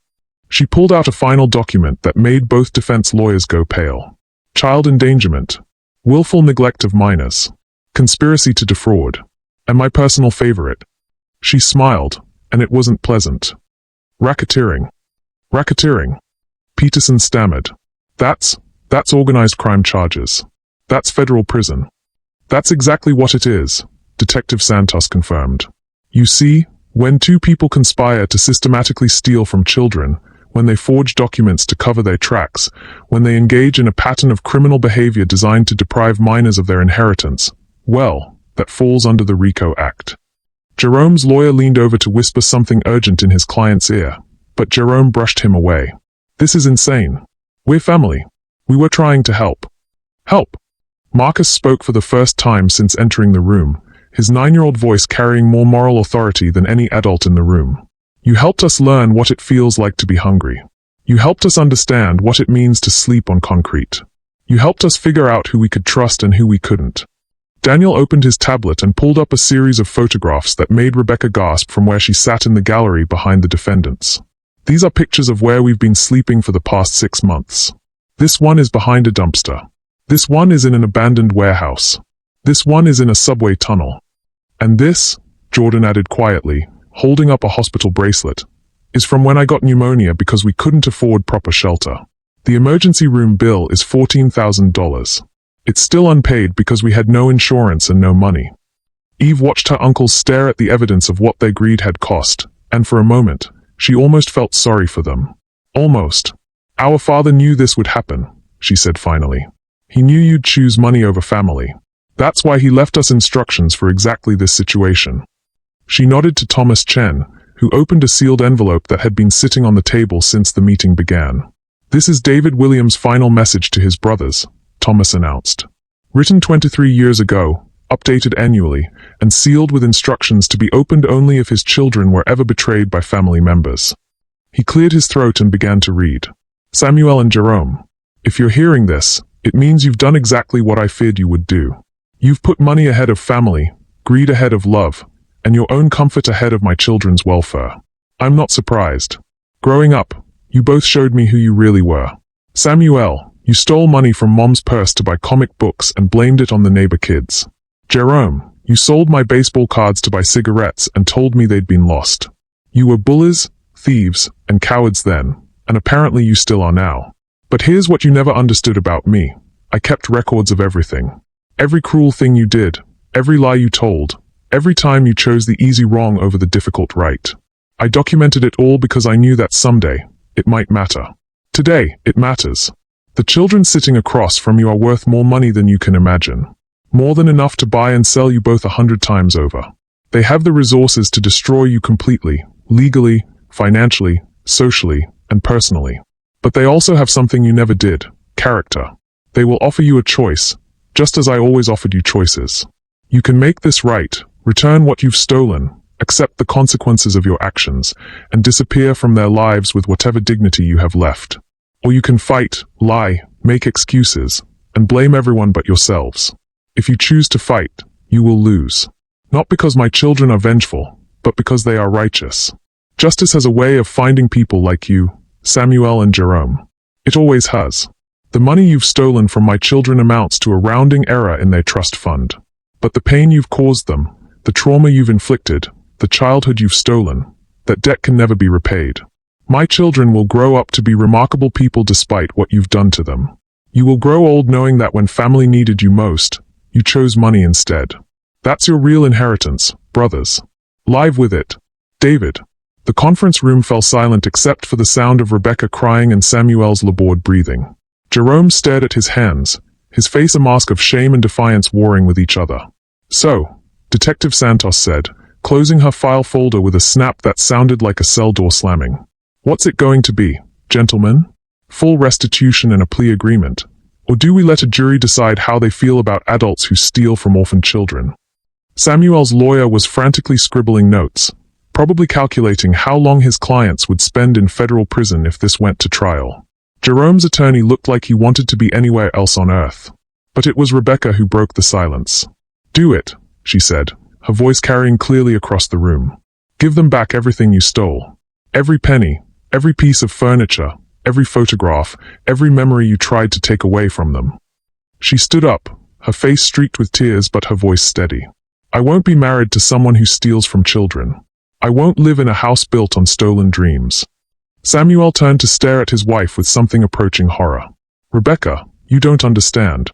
She pulled out a final document that made both defense lawyers go pale. Child endangerment, willful neglect of minors, conspiracy to defraud, and my personal favorite. She smiled, and it wasn't pleasant. Racketeering. Racketeering. Peterson stammered. That's organized crime charges. That's federal prison. That's exactly what it is, Detective Santos confirmed. You see, when 2 people conspire to systematically steal from children, when they forge documents to cover their tracks, when they engage in a pattern of criminal behavior designed to deprive minors of their inheritance, well, that falls under the RICO Act. Jerome's lawyer leaned over to whisper something urgent in his client's ear, but Jerome brushed him away. This is insane. We're family. We were trying to help. Help! Marcus spoke for the first time since entering the room, his 9-year-old voice carrying more moral authority than any adult in the room. You helped us learn what it feels like to be hungry. You helped us understand what it means to sleep on concrete. You helped us figure out who we could trust and who we couldn't. Daniel opened his tablet and pulled up a series of photographs that made Rebecca gasp from where she sat in the gallery behind the defendants. These are pictures of where we've been sleeping for the past 6 months. This one is behind a dumpster. This one is in an abandoned warehouse. This one is in a subway tunnel. And this, Jordan added quietly, holding up a hospital bracelet, is from when I got pneumonia because we couldn't afford proper shelter. The emergency room bill is $14,000. It's still unpaid because we had no insurance and no money. Eve watched her uncles stare at the evidence of what their greed had cost, and for a moment, she almost felt sorry for them. Almost. Our father knew this would happen, she said finally. He knew you'd choose money over family. That's why he left us instructions for exactly this situation. She nodded to Thomas Chen, who opened a sealed envelope that had been sitting on the table since the meeting began. This is David Williams' final message to his brothers, Thomas announced. Written 23 years ago, updated annually, and sealed with instructions to be opened only if his children were ever betrayed by family members. He cleared his throat and began to read. Samuel and Jerome, if you're hearing this, it means you've done exactly what I feared you would do. You've put money ahead of family, greed ahead of love, and your own comfort ahead of my children's welfare. I'm not surprised. Growing up, you both showed me who you really were. Samuel, you stole money from Mom's purse to buy comic books and blamed it on the neighbor kids. Jerome, you sold my baseball cards to buy cigarettes and told me they'd been lost. You were bullies, thieves, and cowards then, and apparently you still are now. But here's what you never understood about me. I kept records of everything. Every cruel thing you did, every lie you told, every time you chose the easy wrong over the difficult right. I documented it all because I knew that someday, it might matter. Today, it matters. The children sitting across from you are worth more money than you can imagine. More than enough to buy and sell you both 100 times over. They have the resources to destroy you completely, legally, financially, socially, and personally. But they also have something you never did, character. They will offer you a choice, just as I always offered you choices. You can make this right, return what you've stolen, accept the consequences of your actions, and disappear from their lives with whatever dignity you have left. Or you can fight, lie, make excuses, and blame everyone but yourselves. If you choose to fight, you will lose. Not because my children are vengeful, but because they are righteous. Justice has a way of finding people like you, Samuel and Jerome. It always has. The money you've stolen from my children amounts to a rounding error in their trust fund. But the pain you've caused them, the trauma you've inflicted, the childhood you've stolen, that debt can never be repaid. My children will grow up to be remarkable people despite what you've done to them. You will grow old knowing that when family needed you most, you chose money instead. That's your real inheritance, brothers. Live with it. David. The conference room fell silent except for the sound of Rebecca crying and Samuel's labored breathing. Jerome stared at his hands, his face a mask of shame and defiance warring with each other. So, Detective Santos said, closing her file folder with a snap that sounded like a cell door slamming. What's it going to be, gentlemen? Full restitution and a plea agreement? Or do we let a jury decide how they feel about adults who steal from orphan children? Samuel's lawyer was frantically scribbling notes, probably calculating how long his clients would spend in federal prison if this went to trial. Jerome's attorney looked like he wanted to be anywhere else on earth. But it was Rebecca who broke the silence. Do it, she said, her voice carrying clearly across the room. Give them back everything you stole. Every penny, every piece of furniture, every photograph, every memory you tried to take away from them. She stood up, her face streaked with tears but her voice steady. I won't be married to someone who steals from children. I won't live in a house built on stolen dreams. Samuel turned to stare at his wife with something approaching horror. Rebecca, you don't understand.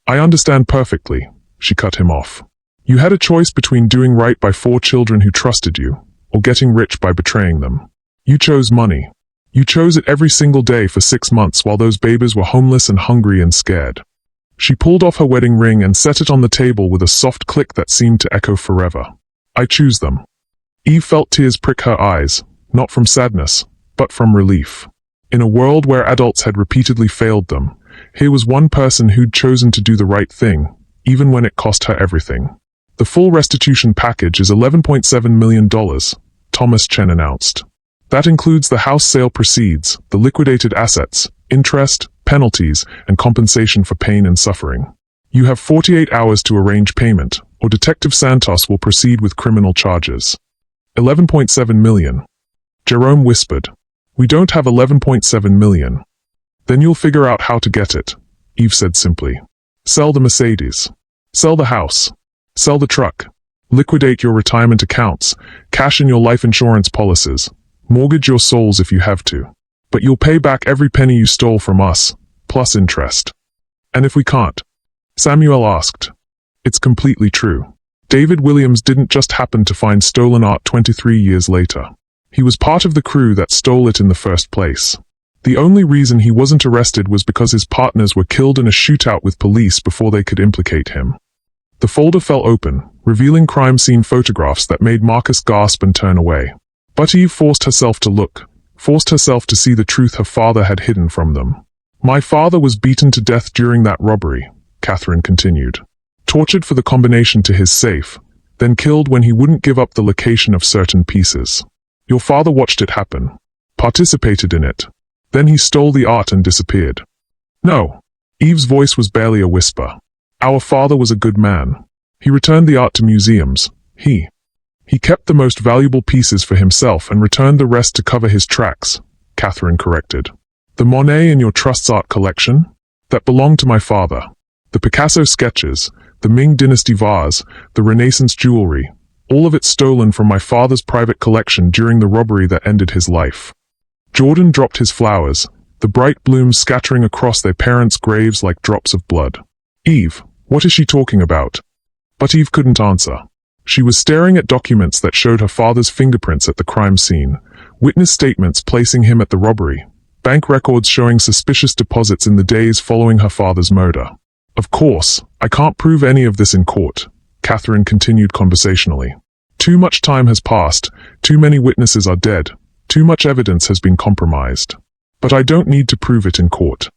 I understand perfectly, she cut him off. You had a choice between doing right by 4 children who trusted you, or getting rich by betraying them. You chose money. You chose it every single day for 6 months while those babies were homeless and hungry and scared. She pulled off her wedding ring and set it on the table with a soft click that seemed to echo forever. I choose them. Eve felt tears prick her eyes, not from sadness, but from relief. In a world where adults had repeatedly failed them, here was one person who'd chosen to do the right thing, even when it cost her everything. The full restitution package is $11.7 million, Thomas Chen announced. That includes the house sale proceeds, the liquidated assets, interest, penalties, and compensation for pain and suffering. You have 48 hours to arrange payment, or Detective Santos will proceed with criminal charges. 11.7 million. Jerome whispered. We don't have 11.7 million. Then you'll figure out how to get it, Eve said simply. Sell the Mercedes. Sell the house. Sell the truck. Liquidate your retirement accounts. Cash in your life insurance policies. Mortgage your souls if you have to. But you'll pay back every penny you stole from us, plus interest. And if we can't? Samuel asked. It's completely true. David Williams didn't just happen to find stolen art 23 years later. He was part of the crew that stole it in the first place. The only reason he wasn't arrested was because his partners were killed in a shootout with police before they could implicate him. The folder fell open, revealing crime scene photographs that made Marcus gasp and turn away. But Eve forced herself to look, forced herself to see the truth her father had hidden from them. My father was beaten to death during that robbery, Catherine continued. Tortured for the combination to his safe, then killed when he wouldn't give up the location of certain pieces. Your father watched it happen, participated in it. Then he stole the art and disappeared. No. Eve's voice was barely a whisper. Our father was a good man. He returned the art to museums. He kept the most valuable pieces for himself and returned the rest to cover his tracks, Catherine corrected. The Monet in your trust's art collection? That belonged to my father. The Picasso sketches, the Ming Dynasty vase, the Renaissance jewelry, all of it stolen from my father's private collection during the robbery that ended his life. Jordan dropped his flowers, the bright blooms scattering across their parents' graves like drops of blood. Eve, what is she talking about? But Eve couldn't answer. She was staring at documents that showed her father's fingerprints at the crime scene, witness statements placing him at the robbery, bank records showing suspicious deposits in the days following her father's murder. Of course, I can't prove any of this in court, Catherine continued conversationally. Too much time has passed, too many witnesses are dead, too much evidence has been compromised. But I don't need to prove it in court.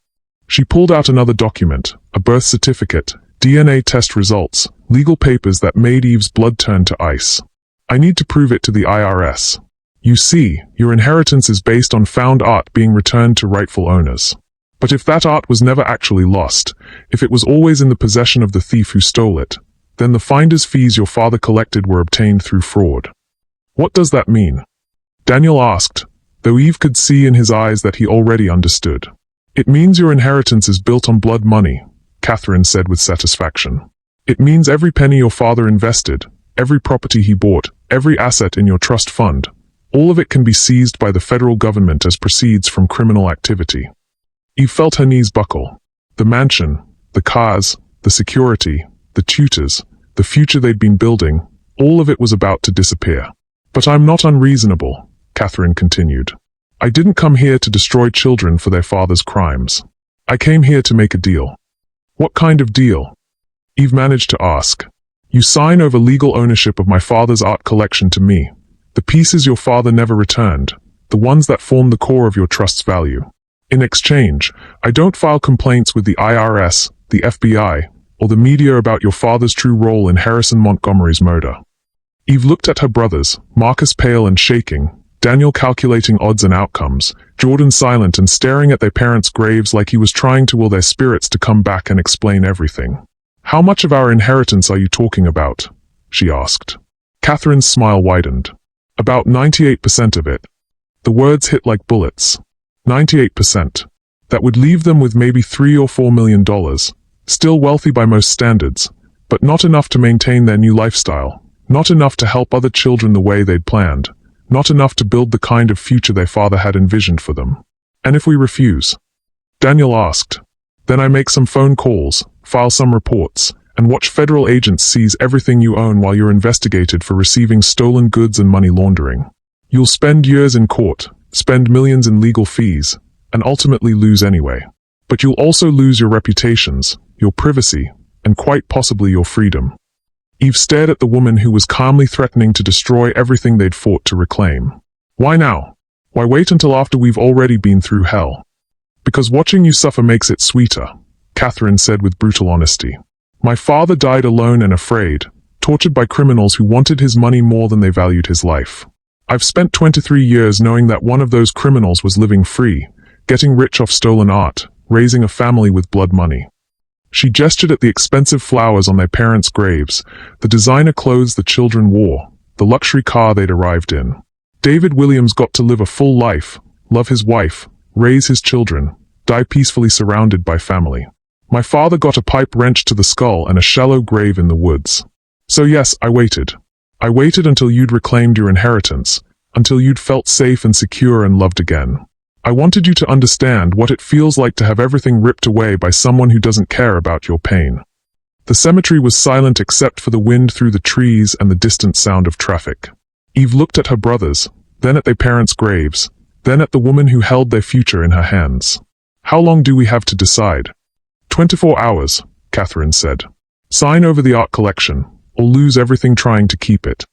She pulled out another document, a birth certificate, DNA test results, legal papers that made Eve's blood turn to ice. I need to prove it to the IRS. You see, your inheritance is based on found art being returned to rightful owners. But if that art was never actually lost, if it was always in the possession of the thief who stole it, then the finder's fees your father collected were obtained through fraud. What does that mean? Daniel asked, though Eve could see in his eyes that he already understood. It means your inheritance is built on blood money, Catherine said with satisfaction. It means every penny your father invested, every property he bought, every asset in your trust fund, all of it can be seized by the federal government as proceeds from criminal activity. Eve felt her knees buckle. The mansion, the cars, the security, the tutors, the future they'd been building, all of it was about to disappear. But I'm not unreasonable, Catherine continued. I didn't come here to destroy children for their father's crimes. I came here to make a deal. What kind of deal? Eve managed to ask. You sign over legal ownership of my father's art collection to me, the pieces your father never returned, the ones that form the core of your trust's value. In exchange, I don't file complaints with the IRS, the FBI, or the media about your father's true role in Harrison Montgomery's murder. Eve looked at her brothers, Marcus pale and shaking, Daniel calculating odds and outcomes, Jordan silent and staring at their parents' graves like he was trying to will their spirits to come back and explain everything. How much of our inheritance are you talking about? She asked. Catherine's smile widened. About 98% of it. The words hit like bullets. 98%. That would leave them with maybe $3 or $4 million, still wealthy by most standards, but not enough to maintain their new lifestyle. Not enough to help other children the way they'd planned. Not enough to build the kind of future their father had envisioned for them. And if we refuse? Daniel asked. Then I make some phone calls, file some reports, and watch federal agents seize everything you own while you're investigated for receiving stolen goods and money laundering. You'll spend years in court, spend millions in legal fees, and ultimately lose anyway. But you'll also lose your reputations, your privacy, and quite possibly your freedom. Eve stared at the woman who was calmly threatening to destroy everything they'd fought to reclaim. Why now? Why wait until after we've already been through hell? Because watching you suffer makes it sweeter, Catherine said with brutal honesty. My father died alone and afraid, tortured by criminals who wanted his money more than they valued his life. I've spent 23 years knowing that one of those criminals was living free, getting rich off stolen art, raising a family with blood money. She gestured at the expensive flowers on their parents' graves, the designer clothes the children wore, the luxury car they'd arrived in. David Williams got to live a full life, love his wife, raise his children, die peacefully surrounded by family. My father got a pipe wrenched to the skull and a shallow grave in the woods. So yes, I waited. I waited until you'd reclaimed your inheritance, until you'd felt safe and secure and loved again. I wanted you to understand what it feels like to have everything ripped away by someone who doesn't care about your pain. The cemetery was silent except for the wind through the trees and the distant sound of traffic. Eve looked at her brothers, then at their parents' graves, then at the woman who held their future in her hands. How long do we have to decide? 24 hours, Catherine said. Sign over the art collection, or lose everything trying to keep it.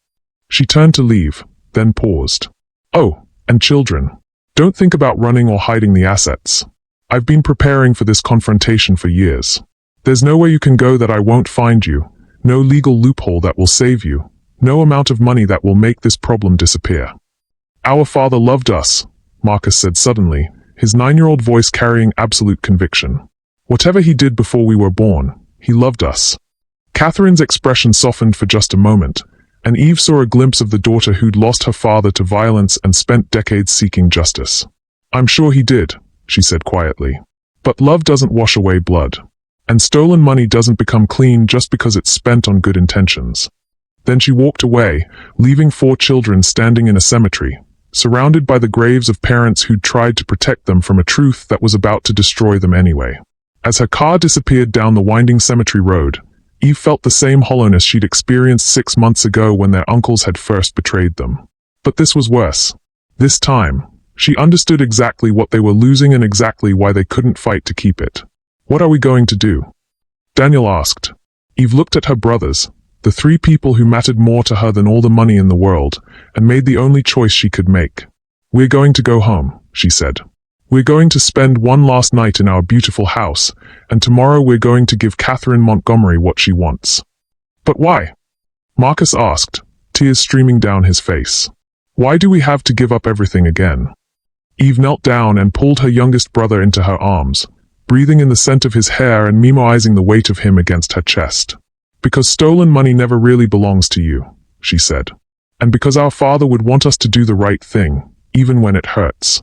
She turned to leave, then paused. Oh, and children. Don't think about running or hiding the assets. I've been preparing for this confrontation for years. There's nowhere you can go that I won't find you, no legal loophole that will save you, no amount of money that will make this problem disappear. Our father loved us, Marcus said suddenly, his 9-year-old voice carrying absolute conviction. Whatever he did before we were born, he loved us. Catherine's expression softened for just a moment, and Eve saw a glimpse of the daughter who'd lost her father to violence and spent decades seeking justice. I'm sure he did, she said quietly. But love doesn't wash away blood. And stolen money doesn't become clean just because it's spent on good intentions. Then she walked away, leaving 4 children standing in a cemetery, surrounded by the graves of parents who'd tried to protect them from a truth that was about to destroy them anyway. As her car disappeared down the winding cemetery road, Eve felt the same hollowness she'd experienced 6 months ago when their uncles had first betrayed them. But this was worse. This time, she understood exactly what they were losing and exactly why they couldn't fight to keep it. What are we going to do? Daniel asked. Eve looked at her brothers, the 3 people who mattered more to her than all the money in the world, and made the only choice she could make. We're going to go home, she said. We're going to spend one last night in our beautiful house, and tomorrow we're going to give Catherine Montgomery what she wants. But why? Marcus asked, tears streaming down his face. Why do we have to give up everything again? Eve knelt down and pulled her youngest brother into her arms, breathing in the scent of his hair and memoizing the weight of him against her chest. Because stolen money never really belongs to you, she said. And because our father would want us to do the right thing, even when it hurts.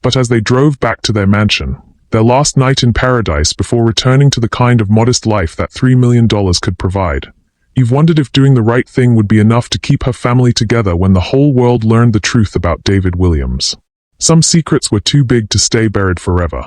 But as they drove back to their mansion, their last night in paradise before returning to the kind of modest life that $3 million could provide, Eve wondered if doing the right thing would be enough to keep her family together when the whole world learned the truth about David Williams. Some secrets were too big to stay buried forever.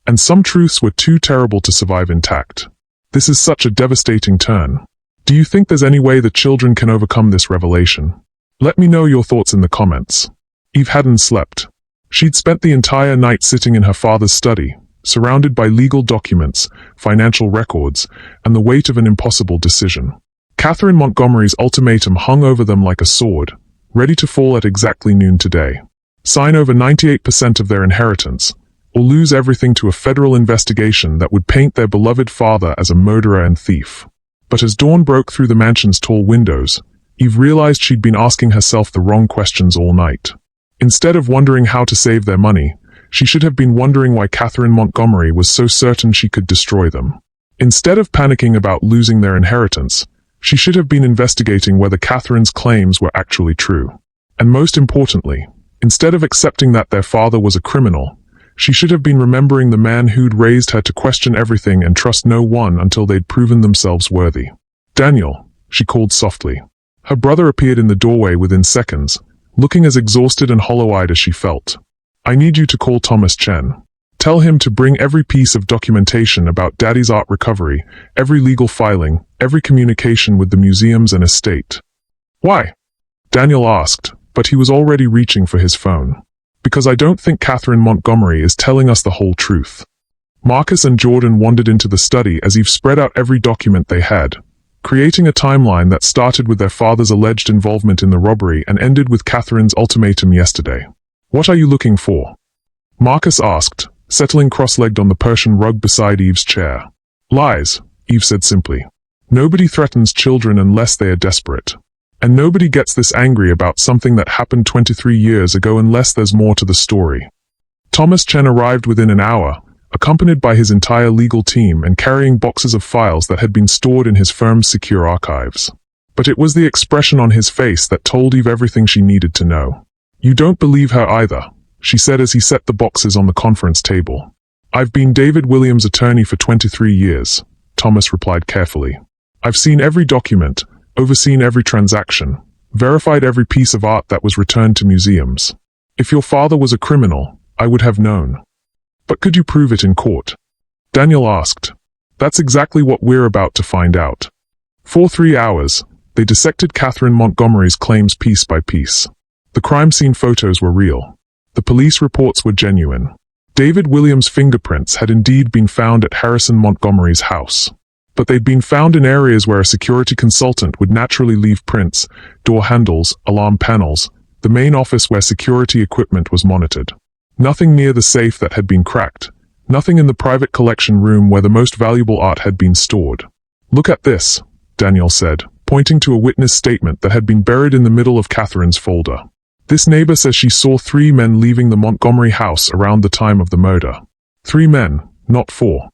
And some truths were too terrible to survive intact. This is such a devastating turn. Do you think there's any way the children can overcome this revelation? Let me know your thoughts in the comments. Eve hadn't slept. She'd spent the entire night sitting in her father's study, surrounded by legal documents, financial records, and the weight of an impossible decision. Catherine Montgomery's ultimatum hung over them like a sword, ready to fall at exactly noon today. Sign over 98% of their inheritance, or lose everything to a federal investigation that would paint their beloved father as a murderer and thief. But as dawn broke through the mansion's tall windows, Eve realized she'd been asking herself the wrong questions all night. Instead of wondering how to save their money, she should have been wondering why Catherine Montgomery was so certain she could destroy them. Instead of panicking about losing their inheritance, she should have been investigating whether Catherine's claims were actually true. And most importantly, instead of accepting that their father was a criminal, she should have been remembering the man who'd raised her to question everything and trust no one until they'd proven themselves worthy. Daniel, she called softly. Her brother appeared in the doorway within seconds, looking as exhausted and hollow-eyed as she felt. I need you to call Thomas Chen. Tell him to bring every piece of documentation about Daddy's art recovery, every legal filing, every communication with the museums and estate. Why? Daniel asked, but he was already reaching for his phone. Because I don't think Catherine Montgomery is telling us the whole truth. Marcus and Jordan wandered into the study as Eve spread out every document they had, creating a timeline that started with their father's alleged involvement in the robbery and ended with Catherine's ultimatum yesterday. What are you looking for? Marcus asked, settling cross-legged on the Persian rug beside Eve's chair. Lies, Eve said simply. Nobody threatens children unless they are desperate. And nobody gets this angry about something that happened 23 years ago unless there's more to the story. Thomas Chen arrived within an hour, accompanied by his entire legal team and carrying boxes of files that had been stored in his firm's secure archives. But it was the expression on his face that told Eve everything she needed to know. You don't believe her either, she said as he set the boxes on the conference table. I've been David Williams' attorney for 23 years, Thomas replied carefully. I've seen every document, overseen every transaction, verified every piece of art that was returned to museums. If your father was a criminal, I would have known. But could you prove it in court? Daniel asked. That's exactly what we're about to find out. For 3 hours, they dissected Catherine Montgomery's claims piece by piece. The crime scene photos were real. The police reports were genuine. David Williams' fingerprints had indeed been found at Harrison Montgomery's house. But they'd been found in areas where a security consultant would naturally leave prints, door handles, alarm panels, the main office where security equipment was monitored. Nothing near the safe that had been cracked, Nothing in the private collection room where the most valuable art had been stored. "Look at this," Daniel said, pointing to a witness statement that had been buried in the middle of Catherine's folder. "This neighbor says she saw 3 men leaving the Montgomery house around the time of the murder. 3 men, not 4.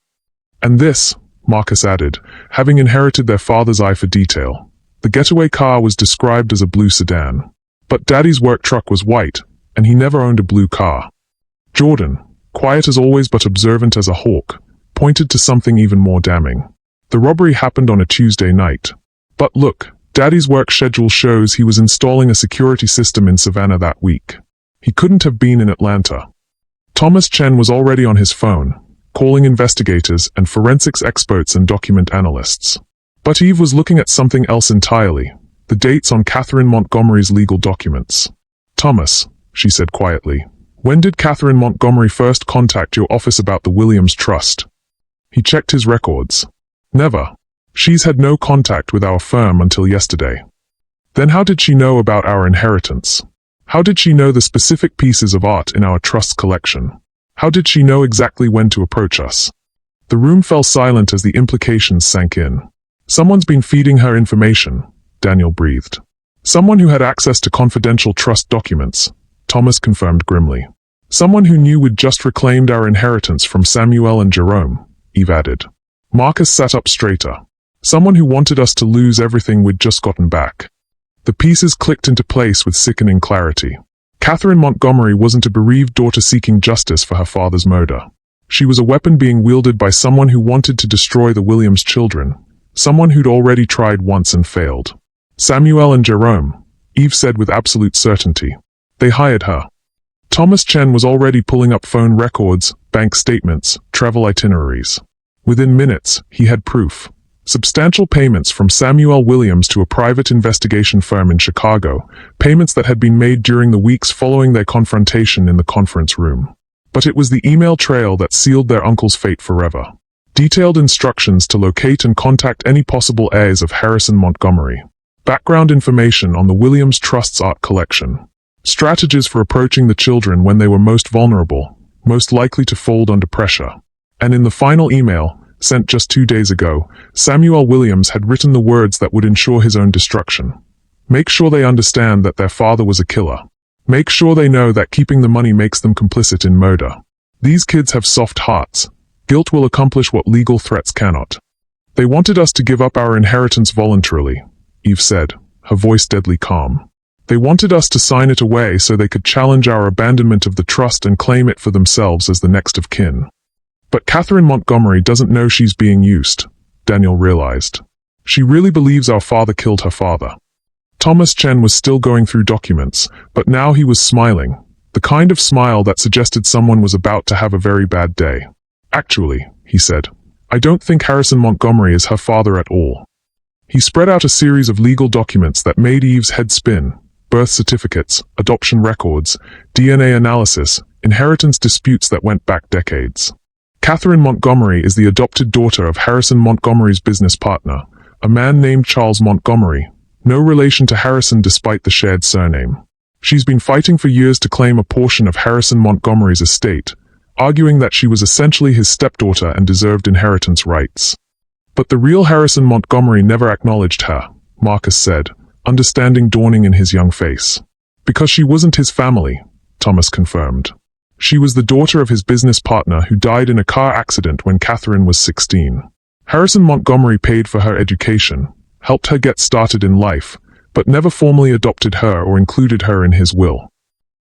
And this," Marcus added, having inherited their father's eye for detail. "The getaway car was described as a blue sedan. But Daddy's work truck was white, and he never owned a blue car." Jordan, quiet as always but observant as a hawk, pointed to something even more damning. "The robbery happened on a Tuesday night. But look, Daddy's work schedule shows he was installing a security system in Savannah that week. He couldn't have been in Atlanta." Thomas Chen was already on his phone, calling investigators and forensics experts and document analysts. But Eve was looking at something else entirely: the dates on Catherine Montgomery's legal documents. "Thomas," she said quietly, "when did Catherine Montgomery first contact your office about the Williams Trust?" He checked his records. "Never. She's had no contact with our firm until yesterday." "Then how did she know about our inheritance? How did she know the specific pieces of art in our trust's collection? How did she know exactly when to approach us?" The room fell silent as the implications sank in. "Someone's been feeding her information," Daniel breathed. "Someone who had access to confidential trust documents," Thomas confirmed grimly. "Someone who knew we'd just reclaimed our inheritance from Samuel and Jerome," Eve added. Marcus sat up straighter. "Someone who wanted us to lose everything we'd just gotten back." The pieces clicked into place with sickening clarity. Catherine Montgomery wasn't a bereaved daughter seeking justice for her father's murder. She was a weapon being wielded by someone who wanted to destroy the Williams children, someone who'd already tried once and failed. "Samuel and Jerome," Eve said with absolute certainty. "They hired her." Thomas Chen was already pulling up phone records, bank statements, travel itineraries. Within minutes, he had proof. Substantial payments from Samuel Williams to a private investigation firm in Chicago, payments that had been made during the weeks following their confrontation in the conference room. But it was the email trail that sealed their uncle's fate forever. Detailed instructions to locate and contact any possible heirs of Harrison Montgomery. Background information on the Williams Trust's art collection. Strategies for approaching the children when they were most vulnerable, most likely to fold under pressure. And in the final email, sent just 2 days ago, Samuel Williams had written the words that would ensure his own destruction. "Make sure they understand that their father was a killer. Make sure they know that keeping the money makes them complicit in murder. These kids have soft hearts. Guilt will accomplish what legal threats cannot." "They wanted us to give up our inheritance voluntarily," Eve said, her voice deadly calm. "They wanted us to sign it away so they could challenge our abandonment of the trust and claim it for themselves as the next of kin." "But Catherine Montgomery doesn't know she's being used," Daniel realized. "She really believes our father killed her father." Thomas Chen was still going through documents, but now he was smiling, the kind of smile that suggested someone was about to have a very bad day. "Actually," he said, "I don't think Harrison Montgomery is her father at all." He spread out a series of legal documents that made Eve's head spin: birth certificates, adoption records, DNA analysis, inheritance disputes that went back decades. Catherine Montgomery is the adopted daughter of Harrison Montgomery's business partner, a man named Charles Montgomery, no relation to Harrison despite the shared surname. She's been fighting for years to claim a portion of Harrison Montgomery's estate, arguing that she was essentially his stepdaughter and deserved inheritance rights. "But the real Harrison Montgomery never acknowledged her," Marcus said, understanding dawning in his young face. "Because she wasn't his family," Thomas confirmed. "She was the daughter of his business partner who died in a car accident when Catherine was 16. Harrison Montgomery paid for her education, helped her get started in life, but never formally adopted her or included her in his will.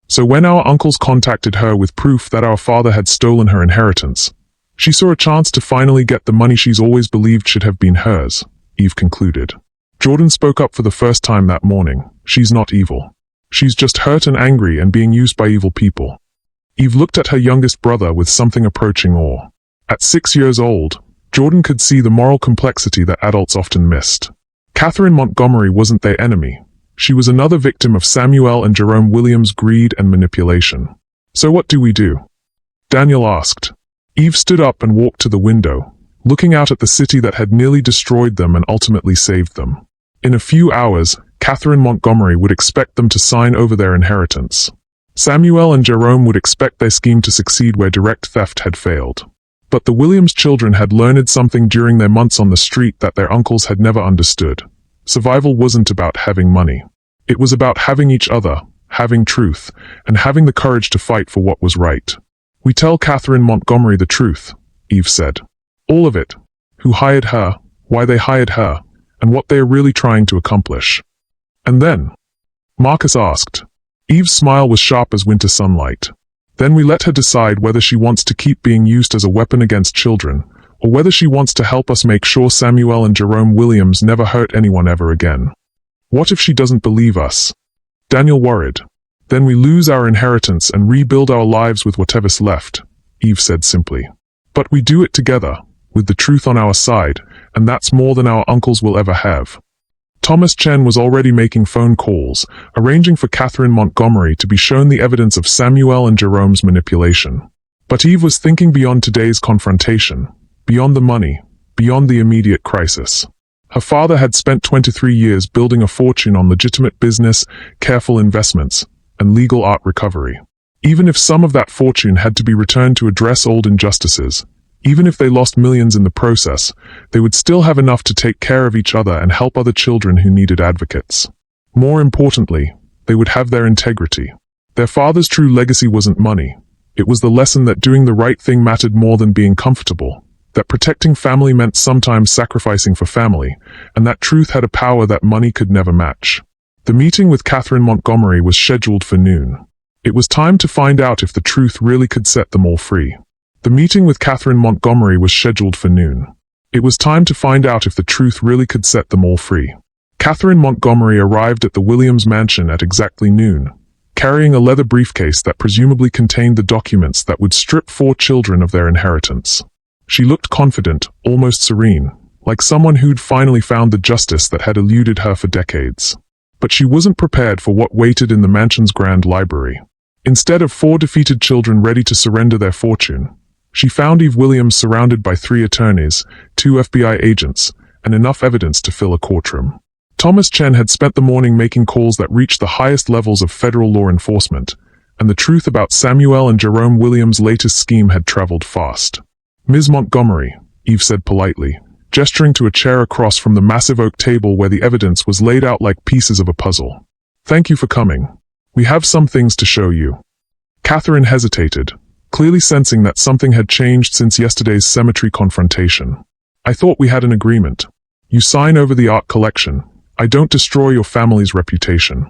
So when our uncles contacted her with proof that our father had stolen her inheritance, she saw a chance to finally get the money she's always believed should have been hers," Eve concluded. Jordan spoke up for the first time that morning. "She's not evil. She's just hurt and angry and being used by evil people." Eve looked at her youngest brother with something approaching awe. At 6 years old, Jordan could see the moral complexity that adults often missed. Catherine Montgomery wasn't their enemy. She was another victim of Samuel and Jerome Williams' greed and manipulation. "So what do we do?" Daniel asked. Eve stood up and walked to the window, looking out at the city that had nearly destroyed them and ultimately saved them. In a few hours, Catherine Montgomery would expect them to sign over their inheritance. Samuel and Jerome would expect their scheme to succeed where direct theft had failed. But the Williams children had learned something during their months on the street that their uncles had never understood. Survival wasn't about having money. It was about having each other, having truth, and having the courage to fight for what was right. "We tell Catherine Montgomery the truth," Eve said. "All of it. Who hired her, why they hired her, and what they are really trying to accomplish." "And then?" Marcus asked. Eve's smile was sharp as winter sunlight. "Then we let her decide whether she wants to keep being used as a weapon against children, or whether she wants to help us make sure Samuel and Jerome Williams never hurt anyone ever again." "What if she doesn't believe us?" Daniel worried. "Then we lose our inheritance and rebuild our lives with whatever's left," Eve said simply. "But we do it together, with the truth on our side, and that's more than our uncles will ever have." Thomas Chen was already making phone calls, arranging for Catherine Montgomery to be shown the evidence of Samuel and Jerome's manipulation. But Eve was thinking beyond today's confrontation, beyond the money, beyond the immediate crisis. Her father had spent 23 years building a fortune on legitimate business, careful investments, and legal art recovery. Even if some of that fortune had to be returned to address old injustices, even if they lost millions in the process, they would still have enough to take care of each other and help other children who needed advocates. More importantly, they would have their integrity. Their father's true legacy wasn't money. It was the lesson that doing the right thing mattered more than being comfortable, that protecting family meant sometimes sacrificing for family, and that truth had a power that money could never match. The meeting with Catherine Montgomery was scheduled for noon. It was time to find out if the truth really could set them all free. The meeting with Catherine Montgomery was scheduled for noon. It was time to find out if the truth really could set them all free. Catherine Montgomery arrived at the Williams mansion at exactly noon, carrying a leather briefcase that presumably contained the documents that would strip 4 children of their inheritance. She looked confident, almost serene, like someone who'd finally found the justice that had eluded her for decades. But she wasn't prepared for what waited in the mansion's grand library. Instead of 4 defeated children ready to surrender their fortune, she found Eve Williams surrounded by 3 attorneys, 2 FBI agents, and enough evidence to fill a courtroom. Thomas Chen had spent the morning making calls that reached the highest levels of federal law enforcement, and the truth about Samuel and Jerome Williams' latest scheme had traveled fast. "Ms. Montgomery," Eve said politely, gesturing to a chair across from the massive oak table where the evidence was laid out like pieces of a puzzle. "Thank you for coming. We have some things to show you." Catherine hesitated, clearly sensing that something had changed since yesterday's cemetery confrontation. "I thought we had an agreement. You sign over the art collection. I don't destroy your family's reputation."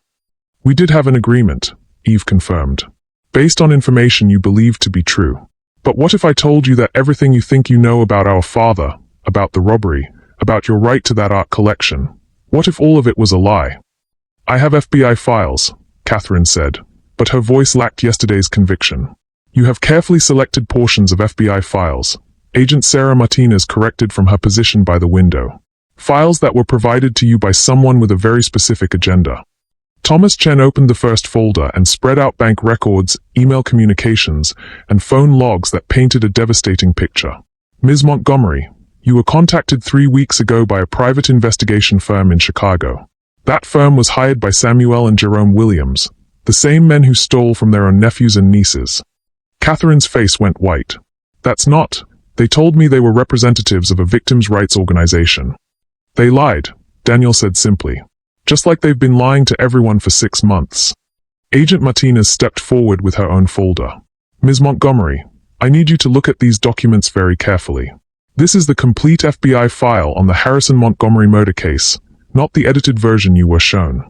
"We did have an agreement," Eve confirmed, "based on information you believed to be true. But what if I told you that everything you think you know about our father, about the robbery, about your right to that art collection, what if all of it was a lie?" "I have FBI files," Catherine said, but her voice lacked yesterday's conviction. "You have carefully selected portions of FBI files," Agent Sarah Martinez corrected from her position by the window. "Files that were provided to you by someone with a very specific agenda." Thomas Chen opened the first folder and spread out bank records, email communications, and phone logs that painted a devastating picture. "Ms. Montgomery, you were contacted 3 weeks ago by a private investigation firm in Chicago. That firm was hired by Samuel and Jerome Williams, the same men who stole from their own nephews and nieces." Catherine's face went white. "That's not. They told me they were representatives of a victims' rights organization." "They lied," Daniel said simply. "Just like they've been lying to everyone for 6 months." Agent Martinez stepped forward with her own folder. "Ms. Montgomery, I need you to look at these documents very carefully. This is the complete FBI file on the Harrison Montgomery murder case, not the edited version you were shown."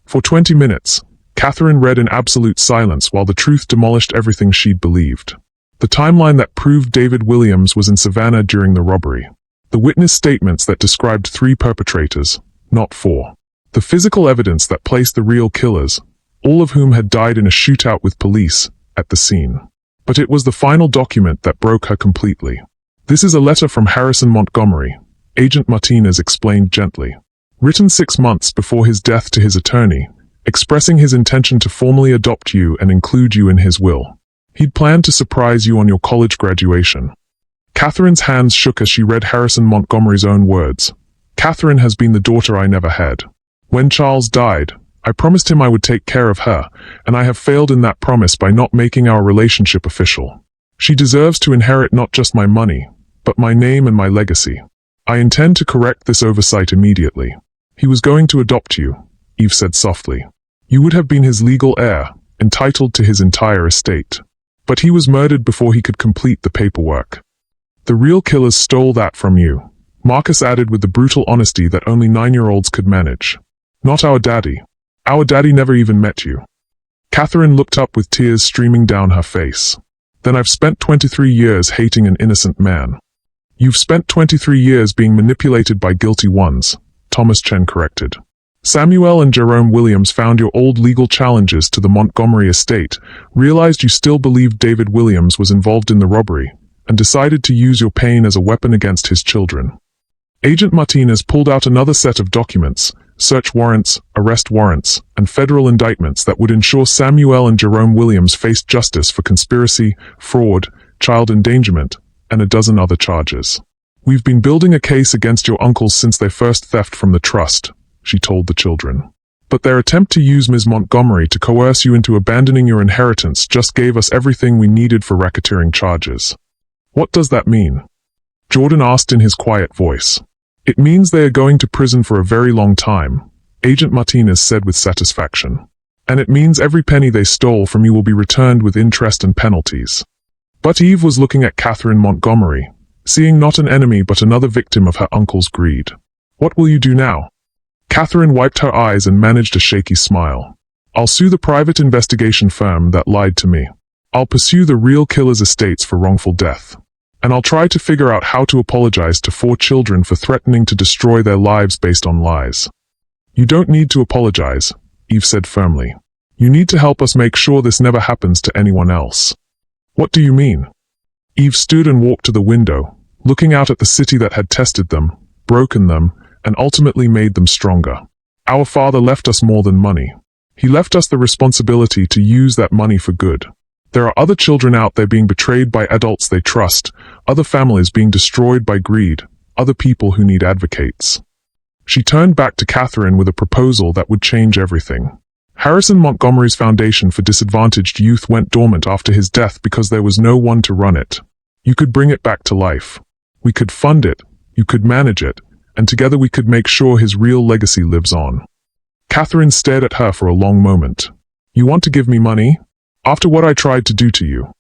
For 20 minutes, Catherine read in absolute silence while the truth demolished everything she'd believed. The timeline that proved David Williams was in Savannah during the robbery. The witness statements that described 3 perpetrators, not 4. The physical evidence that placed the real killers, all of whom had died in a shootout with police, at the scene. But it was the final document that broke her completely. "This is a letter from Harrison Montgomery," Agent Martinez explained gently. "Written 6 months before his death to his attorney, expressing his intention to formally adopt you and include you in his will. He'd planned to surprise you on your college graduation." Catherine's hands shook as she read Harrison Montgomery's own words. "Catherine has been the daughter I never had. When Charles died, I promised him I would take care of her, and I have failed in that promise by not making our relationship official. She deserves to inherit not just my money, but my name and my legacy. I intend to correct this oversight immediately. He was going to adopt you, Eve said softly. You would have been his legal heir, entitled to his entire estate. But he was murdered before he could complete the paperwork. The real killers stole that from you, Marcus added with the brutal honesty that only 9-year-olds could manage. Not our daddy. Our daddy never even met you. Catherine looked up with tears streaming down her face. Then I've spent 23 years hating an innocent man. You've spent 23 years being manipulated by guilty ones, Thomas Chen corrected. Samuel and Jerome Williams found your old legal challenges to the Montgomery estate, realized you still believed David Williams was involved in the robbery, and decided to use your pain as a weapon against his children. Agent Martinez pulled out another set of documents, search warrants, arrest warrants, and federal indictments that would ensure Samuel and Jerome Williams faced justice for conspiracy, fraud, child endangerment, and a dozen other charges. We've been building a case against your uncles since their first theft from the trust, she told the children. But their attempt to use Ms. Montgomery to coerce you into abandoning your inheritance just gave us everything we needed for racketeering charges. What does that mean? Jordan asked in his quiet voice. It means they are going to prison for a very long time, Agent Martinez said with satisfaction. And it means every penny they stole from you will be returned with interest and penalties. But Eve was looking at Catherine Montgomery, seeing not an enemy but another victim of her uncle's greed. What will you do now? Catherine wiped her eyes and managed a shaky smile. I'll sue the private investigation firm that lied to me. I'll pursue the real killer's estates for wrongful death. And I'll try to figure out how to apologize to 4 children for threatening to destroy their lives based on lies. You don't need to apologize, Eve said firmly. You need to help us make sure this never happens to anyone else. What do you mean? Eve stood and walked to the window, looking out at the city that had tested them, broken them, and ultimately made them stronger. Our father left us more than money. He left us the responsibility to use that money for good. There are other children out there being betrayed by adults they trust, other families being destroyed by greed, other people who need advocates. She turned back to Catherine with a proposal that would change everything. Harrison Montgomery's Foundation for Disadvantaged Youth went dormant after his death because there was no one to run it. You could bring it back to life. We could fund it, you could manage it, and together we could make sure his real legacy lives on. Catherine stared at her for a long moment. You want to give me money? After what I tried to do to you.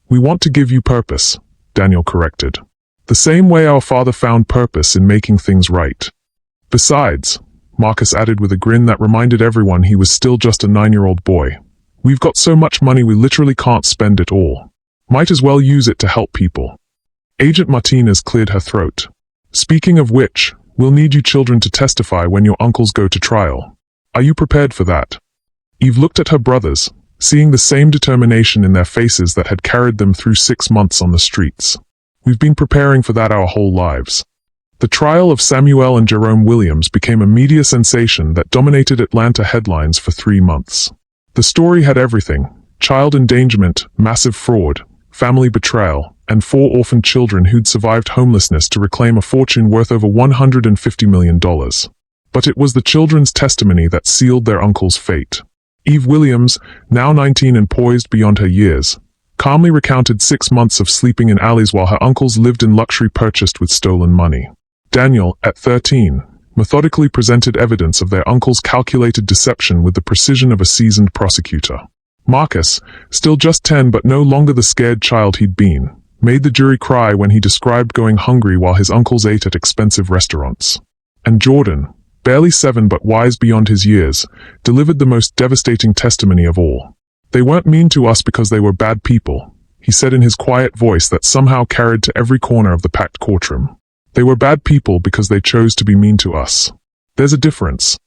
We want to give you purpose, Daniel corrected. The same way our father found purpose in making things right. Besides, Marcus added with a grin that reminded everyone he was still just a 9-year-old boy. We've got so much money we literally can't spend it all. Might as well use it to help people. Agent Martinez cleared her throat. Speaking of which, we'll need you children to testify when your uncles go to trial. Are you prepared for that? Eve looked at her brothers, seeing the same determination in their faces that had carried them through 6 months on the streets. We've been preparing for that our whole lives. The trial of Samuel and Jerome Williams became a media sensation that dominated Atlanta headlines for 3 months. The story had everything: child endangerment, massive fraud, family betrayal, and 4 orphaned children who'd survived homelessness to reclaim a fortune worth over $150 million. But it was the children's testimony that sealed their uncle's fate. Eve Williams, now 19 and poised beyond her years, calmly recounted 6 months of sleeping in alleys while her uncles lived in luxury purchased with stolen money. Daniel, at 13, methodically presented evidence of their uncle's calculated deception with the precision of a seasoned prosecutor. Marcus, still just 10 but no longer the scared child he'd been, made the jury cry when he described going hungry while his uncles ate at expensive restaurants. And Jordan, barely 7 but wise beyond his years, delivered the most devastating testimony of all. They weren't mean to us because they were bad people, he said in his quiet voice that somehow carried to every corner of the packed courtroom. They were bad people because they chose to be mean to us. There's a difference.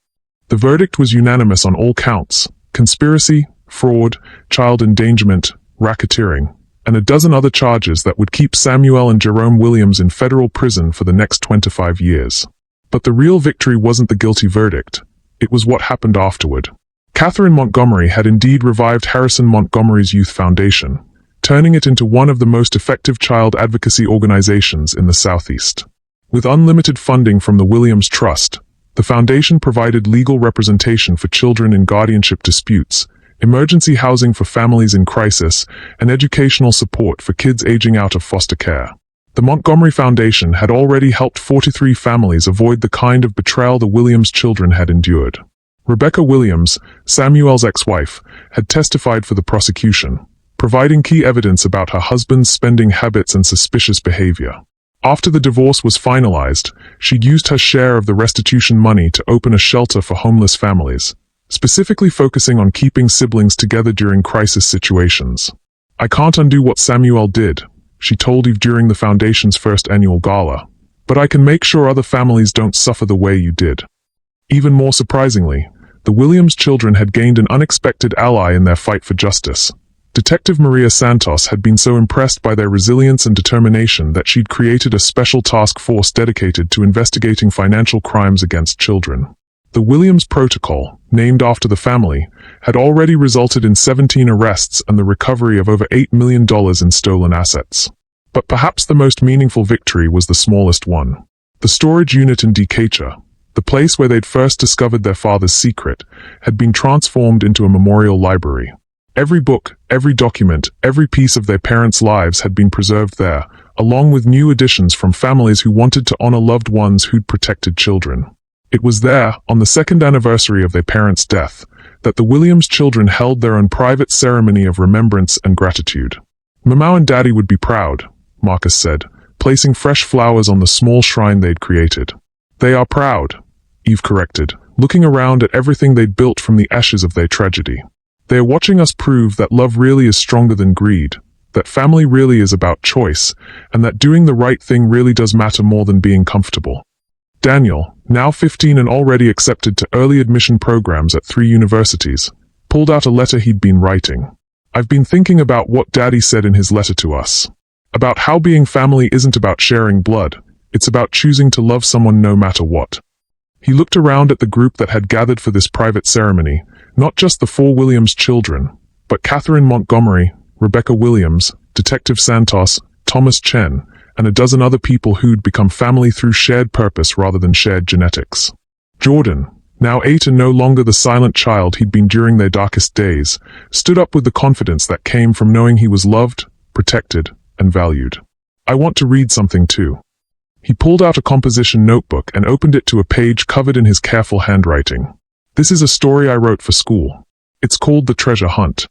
The verdict was unanimous on all counts: conspiracy, fraud, child endangerment, racketeering, and a dozen other charges that would keep Samuel and Jerome Williams in federal prison for the next 25 years. But the real victory wasn't the guilty verdict. It was what happened afterward. Catherine Montgomery had indeed revived Harrison Montgomery's Youth Foundation, turning it into one of the most effective child advocacy organizations in the Southeast. With unlimited funding from the Williams Trust, the foundation provided legal representation for children in guardianship disputes, emergency housing for families in crisis, and educational support for kids aging out of foster care. The Montgomery Foundation had already helped 43 families avoid the kind of betrayal the Williams children had endured. Rebecca Williams, Samuel's ex-wife, had testified for the prosecution, providing key evidence about her husband's spending habits and suspicious behavior. After the divorce was finalized, she'd used her share of the restitution money to open a shelter for homeless families, specifically focusing on keeping siblings together during crisis situations. "I can't undo what Samuel did," she told Eve during the Foundation's first annual gala, "but I can make sure other families don't suffer the way you did." Even more surprisingly, the Williams children had gained an unexpected ally in their fight for justice. Detective Maria Santos had been so impressed by their resilience and determination that she'd created a special task force dedicated to investigating financial crimes against children. The Williams Protocol, named after the family, had already resulted in 17 arrests and the recovery of over $8 million in stolen assets. But perhaps the most meaningful victory was the smallest one. The storage unit in Decatur, the place where they'd first discovered their father's secret, had been transformed into a memorial library. Every book, every document, every piece of their parents' lives had been preserved there, along with new additions from families who wanted to honor loved ones who'd protected children. It was there, on the second anniversary of their parents' death, that the Williams children held their own private ceremony of remembrance and gratitude. "Mama and Daddy would be proud," Marcus said, placing fresh flowers on the small shrine they'd created. "They are proud," Eve corrected, looking around at everything they'd built from the ashes of their tragedy. "They are watching us prove that love really is stronger than greed, that family really is about choice, and that doing the right thing really does matter more than being comfortable." Daniel, now 15 and already accepted to early admission programs at 3 universities, pulled out a letter he'd been writing. "I've been thinking about what Daddy said in his letter to us. About how being family isn't about sharing blood, it's about choosing to love someone no matter what." He looked around at the group that had gathered for this private ceremony, not just the 4 Williams children, but Catherine Montgomery, Rebecca Williams, Detective Santos, Thomas Chen, and a dozen other people who'd become family through shared purpose rather than shared genetics. Jordan, now 8 and no longer the silent child he'd been during their darkest days, stood up with the confidence that came from knowing he was loved, protected, and valued. "I want to read something too." He pulled out a composition notebook and opened it to a page covered in his careful handwriting. "This is a story I wrote for school. It's called The Treasure Hunt.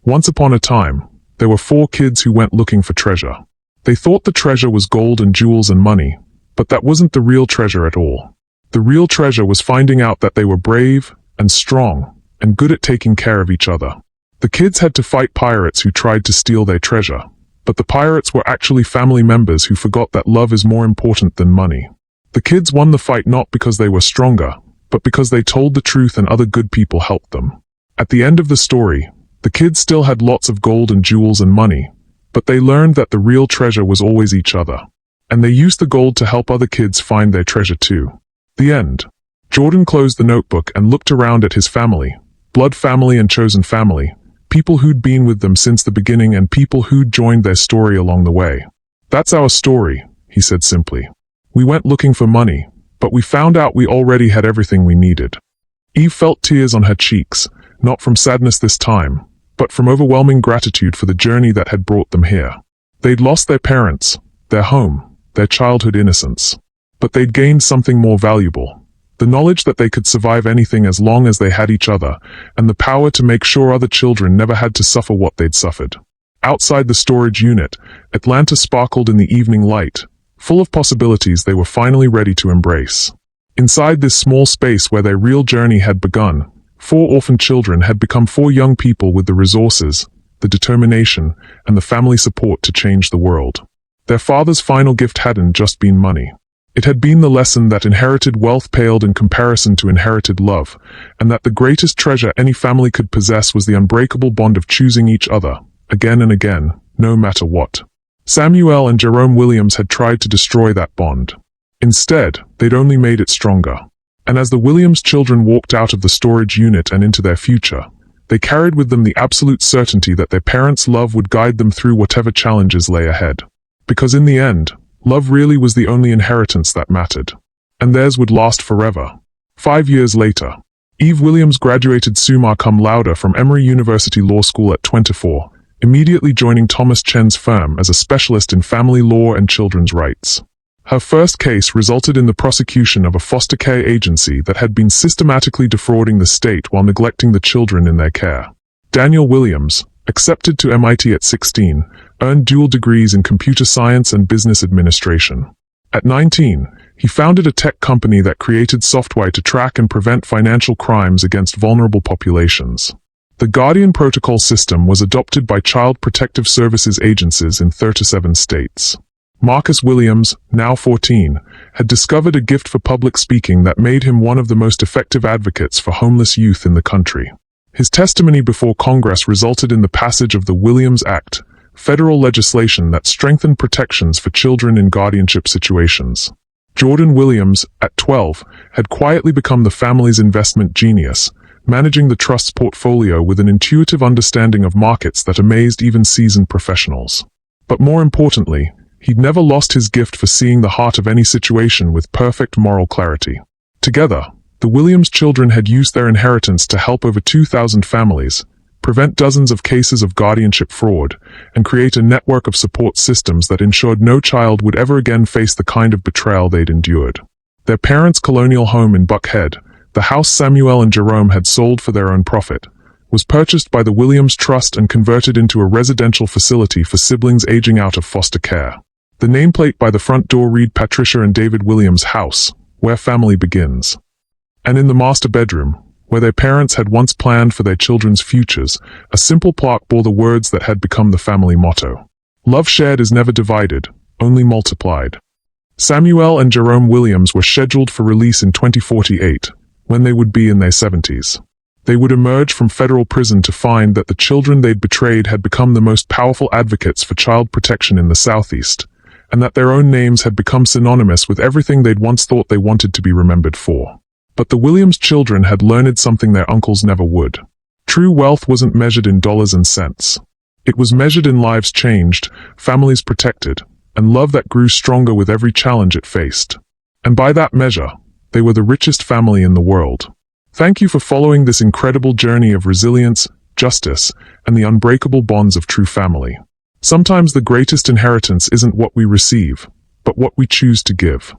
Once upon a time, there were 4 kids who went looking for treasure. They thought the treasure was gold and jewels and money, but that wasn't the real treasure at all. The real treasure was finding out that they were brave and strong and good at taking care of each other. The kids had to fight pirates who tried to steal their treasure, but the pirates were actually family members who forgot that love is more important than money. The kids won the fight not because they were stronger, but because they told the truth and other good people helped them. At the end of the story, the kids still had lots of gold and jewels and money, but they learned that the real treasure was always each other. And they used the gold to help other kids find their treasure too. The end. Jordan closed the notebook and looked around at his family, blood family and chosen family, people who'd been with them since the beginning and people who'd joined their story along the way. "That's our story," he said simply. "We went looking for money, but we found out we already had everything we needed." Eve felt tears on her cheeks, not from sadness this time, but from overwhelming gratitude for the journey that had brought them here. They'd lost their parents, their home, their childhood innocence. But they'd gained something more valuable, the knowledge that they could survive anything as long as they had each other, and the power to make sure other children never had to suffer what they'd suffered. Outside the storage unit, Atlanta sparkled in the evening light, full of possibilities they were finally ready to embrace. Inside this small space where their real journey had begun, 4 orphan children had become 4 young people with the resources, the determination, and the family support to change the world. Their father's final gift hadn't just been money. It had been the lesson that inherited wealth paled in comparison to inherited love, and that the greatest treasure any family could possess was the unbreakable bond of choosing each other, again and again, no matter what. Samuel and Jerome Williams had tried to destroy that bond. Instead, they'd only made it stronger. And as the Williams children walked out of the storage unit and into their future, they carried with them the absolute certainty that their parents' love would guide them through whatever challenges lay ahead. Because in the end, love really was the only inheritance that mattered. And theirs would last forever. 5 years later, Eve Williams graduated summa cum laude from Emory University Law School at 24, immediately joining Thomas Chen's firm as a specialist in family law and children's rights. Her first case resulted in the prosecution of a foster care agency that had been systematically defrauding the state while neglecting the children in their care. Daniel Williams, accepted to MIT at 16, earned dual degrees in computer science and business administration. At 19, he founded a tech company that created software to track and prevent financial crimes against vulnerable populations. The Guardian Protocol system was adopted by Child Protective Services agencies in 37 states. Marcus Williams, now 14, had discovered a gift for public speaking that made him one of the most effective advocates for homeless youth in the country. His testimony before Congress resulted in the passage of the Williams Act, federal legislation that strengthened protections for children in guardianship situations. Jordan Williams, at 12, had quietly become the family's investment genius, managing the trust's portfolio with an intuitive understanding of markets that amazed even seasoned professionals. But more importantly, he'd never lost his gift for seeing the heart of any situation with perfect moral clarity. Together, the Williams children had used their inheritance to help over 2,000 families, prevent dozens of cases of guardianship fraud, and create a network of support systems that ensured no child would ever again face the kind of betrayal they'd endured. Their parents' colonial home in Buckhead, the house Samuel and Jerome had sold for their own profit, was purchased by the Williams Trust and converted into a residential facility for siblings aging out of foster care. The nameplate by the front door read Patricia and David Williams' house, where family begins. And in the master bedroom, where their parents had once planned for their children's futures, a simple plaque bore the words that had become the family motto. Love shared is never divided, only multiplied. Samuel and Jerome Williams were scheduled for release in 2048, when they would be in their 70s. They would emerge from federal prison to find that the children they'd betrayed had become the most powerful advocates for child protection in the Southeast, and that their own names had become synonymous with everything they'd once thought they wanted to be remembered for. But the Williams children had learned something their uncles never would. True wealth wasn't measured in dollars and cents. It was measured in lives changed, families protected, and love that grew stronger with every challenge it faced. And by that measure, they were the richest family in the world. Thank you for following this incredible journey of resilience, justice, and the unbreakable bonds of true family. Sometimes the greatest inheritance isn't what we receive, but what we choose to give.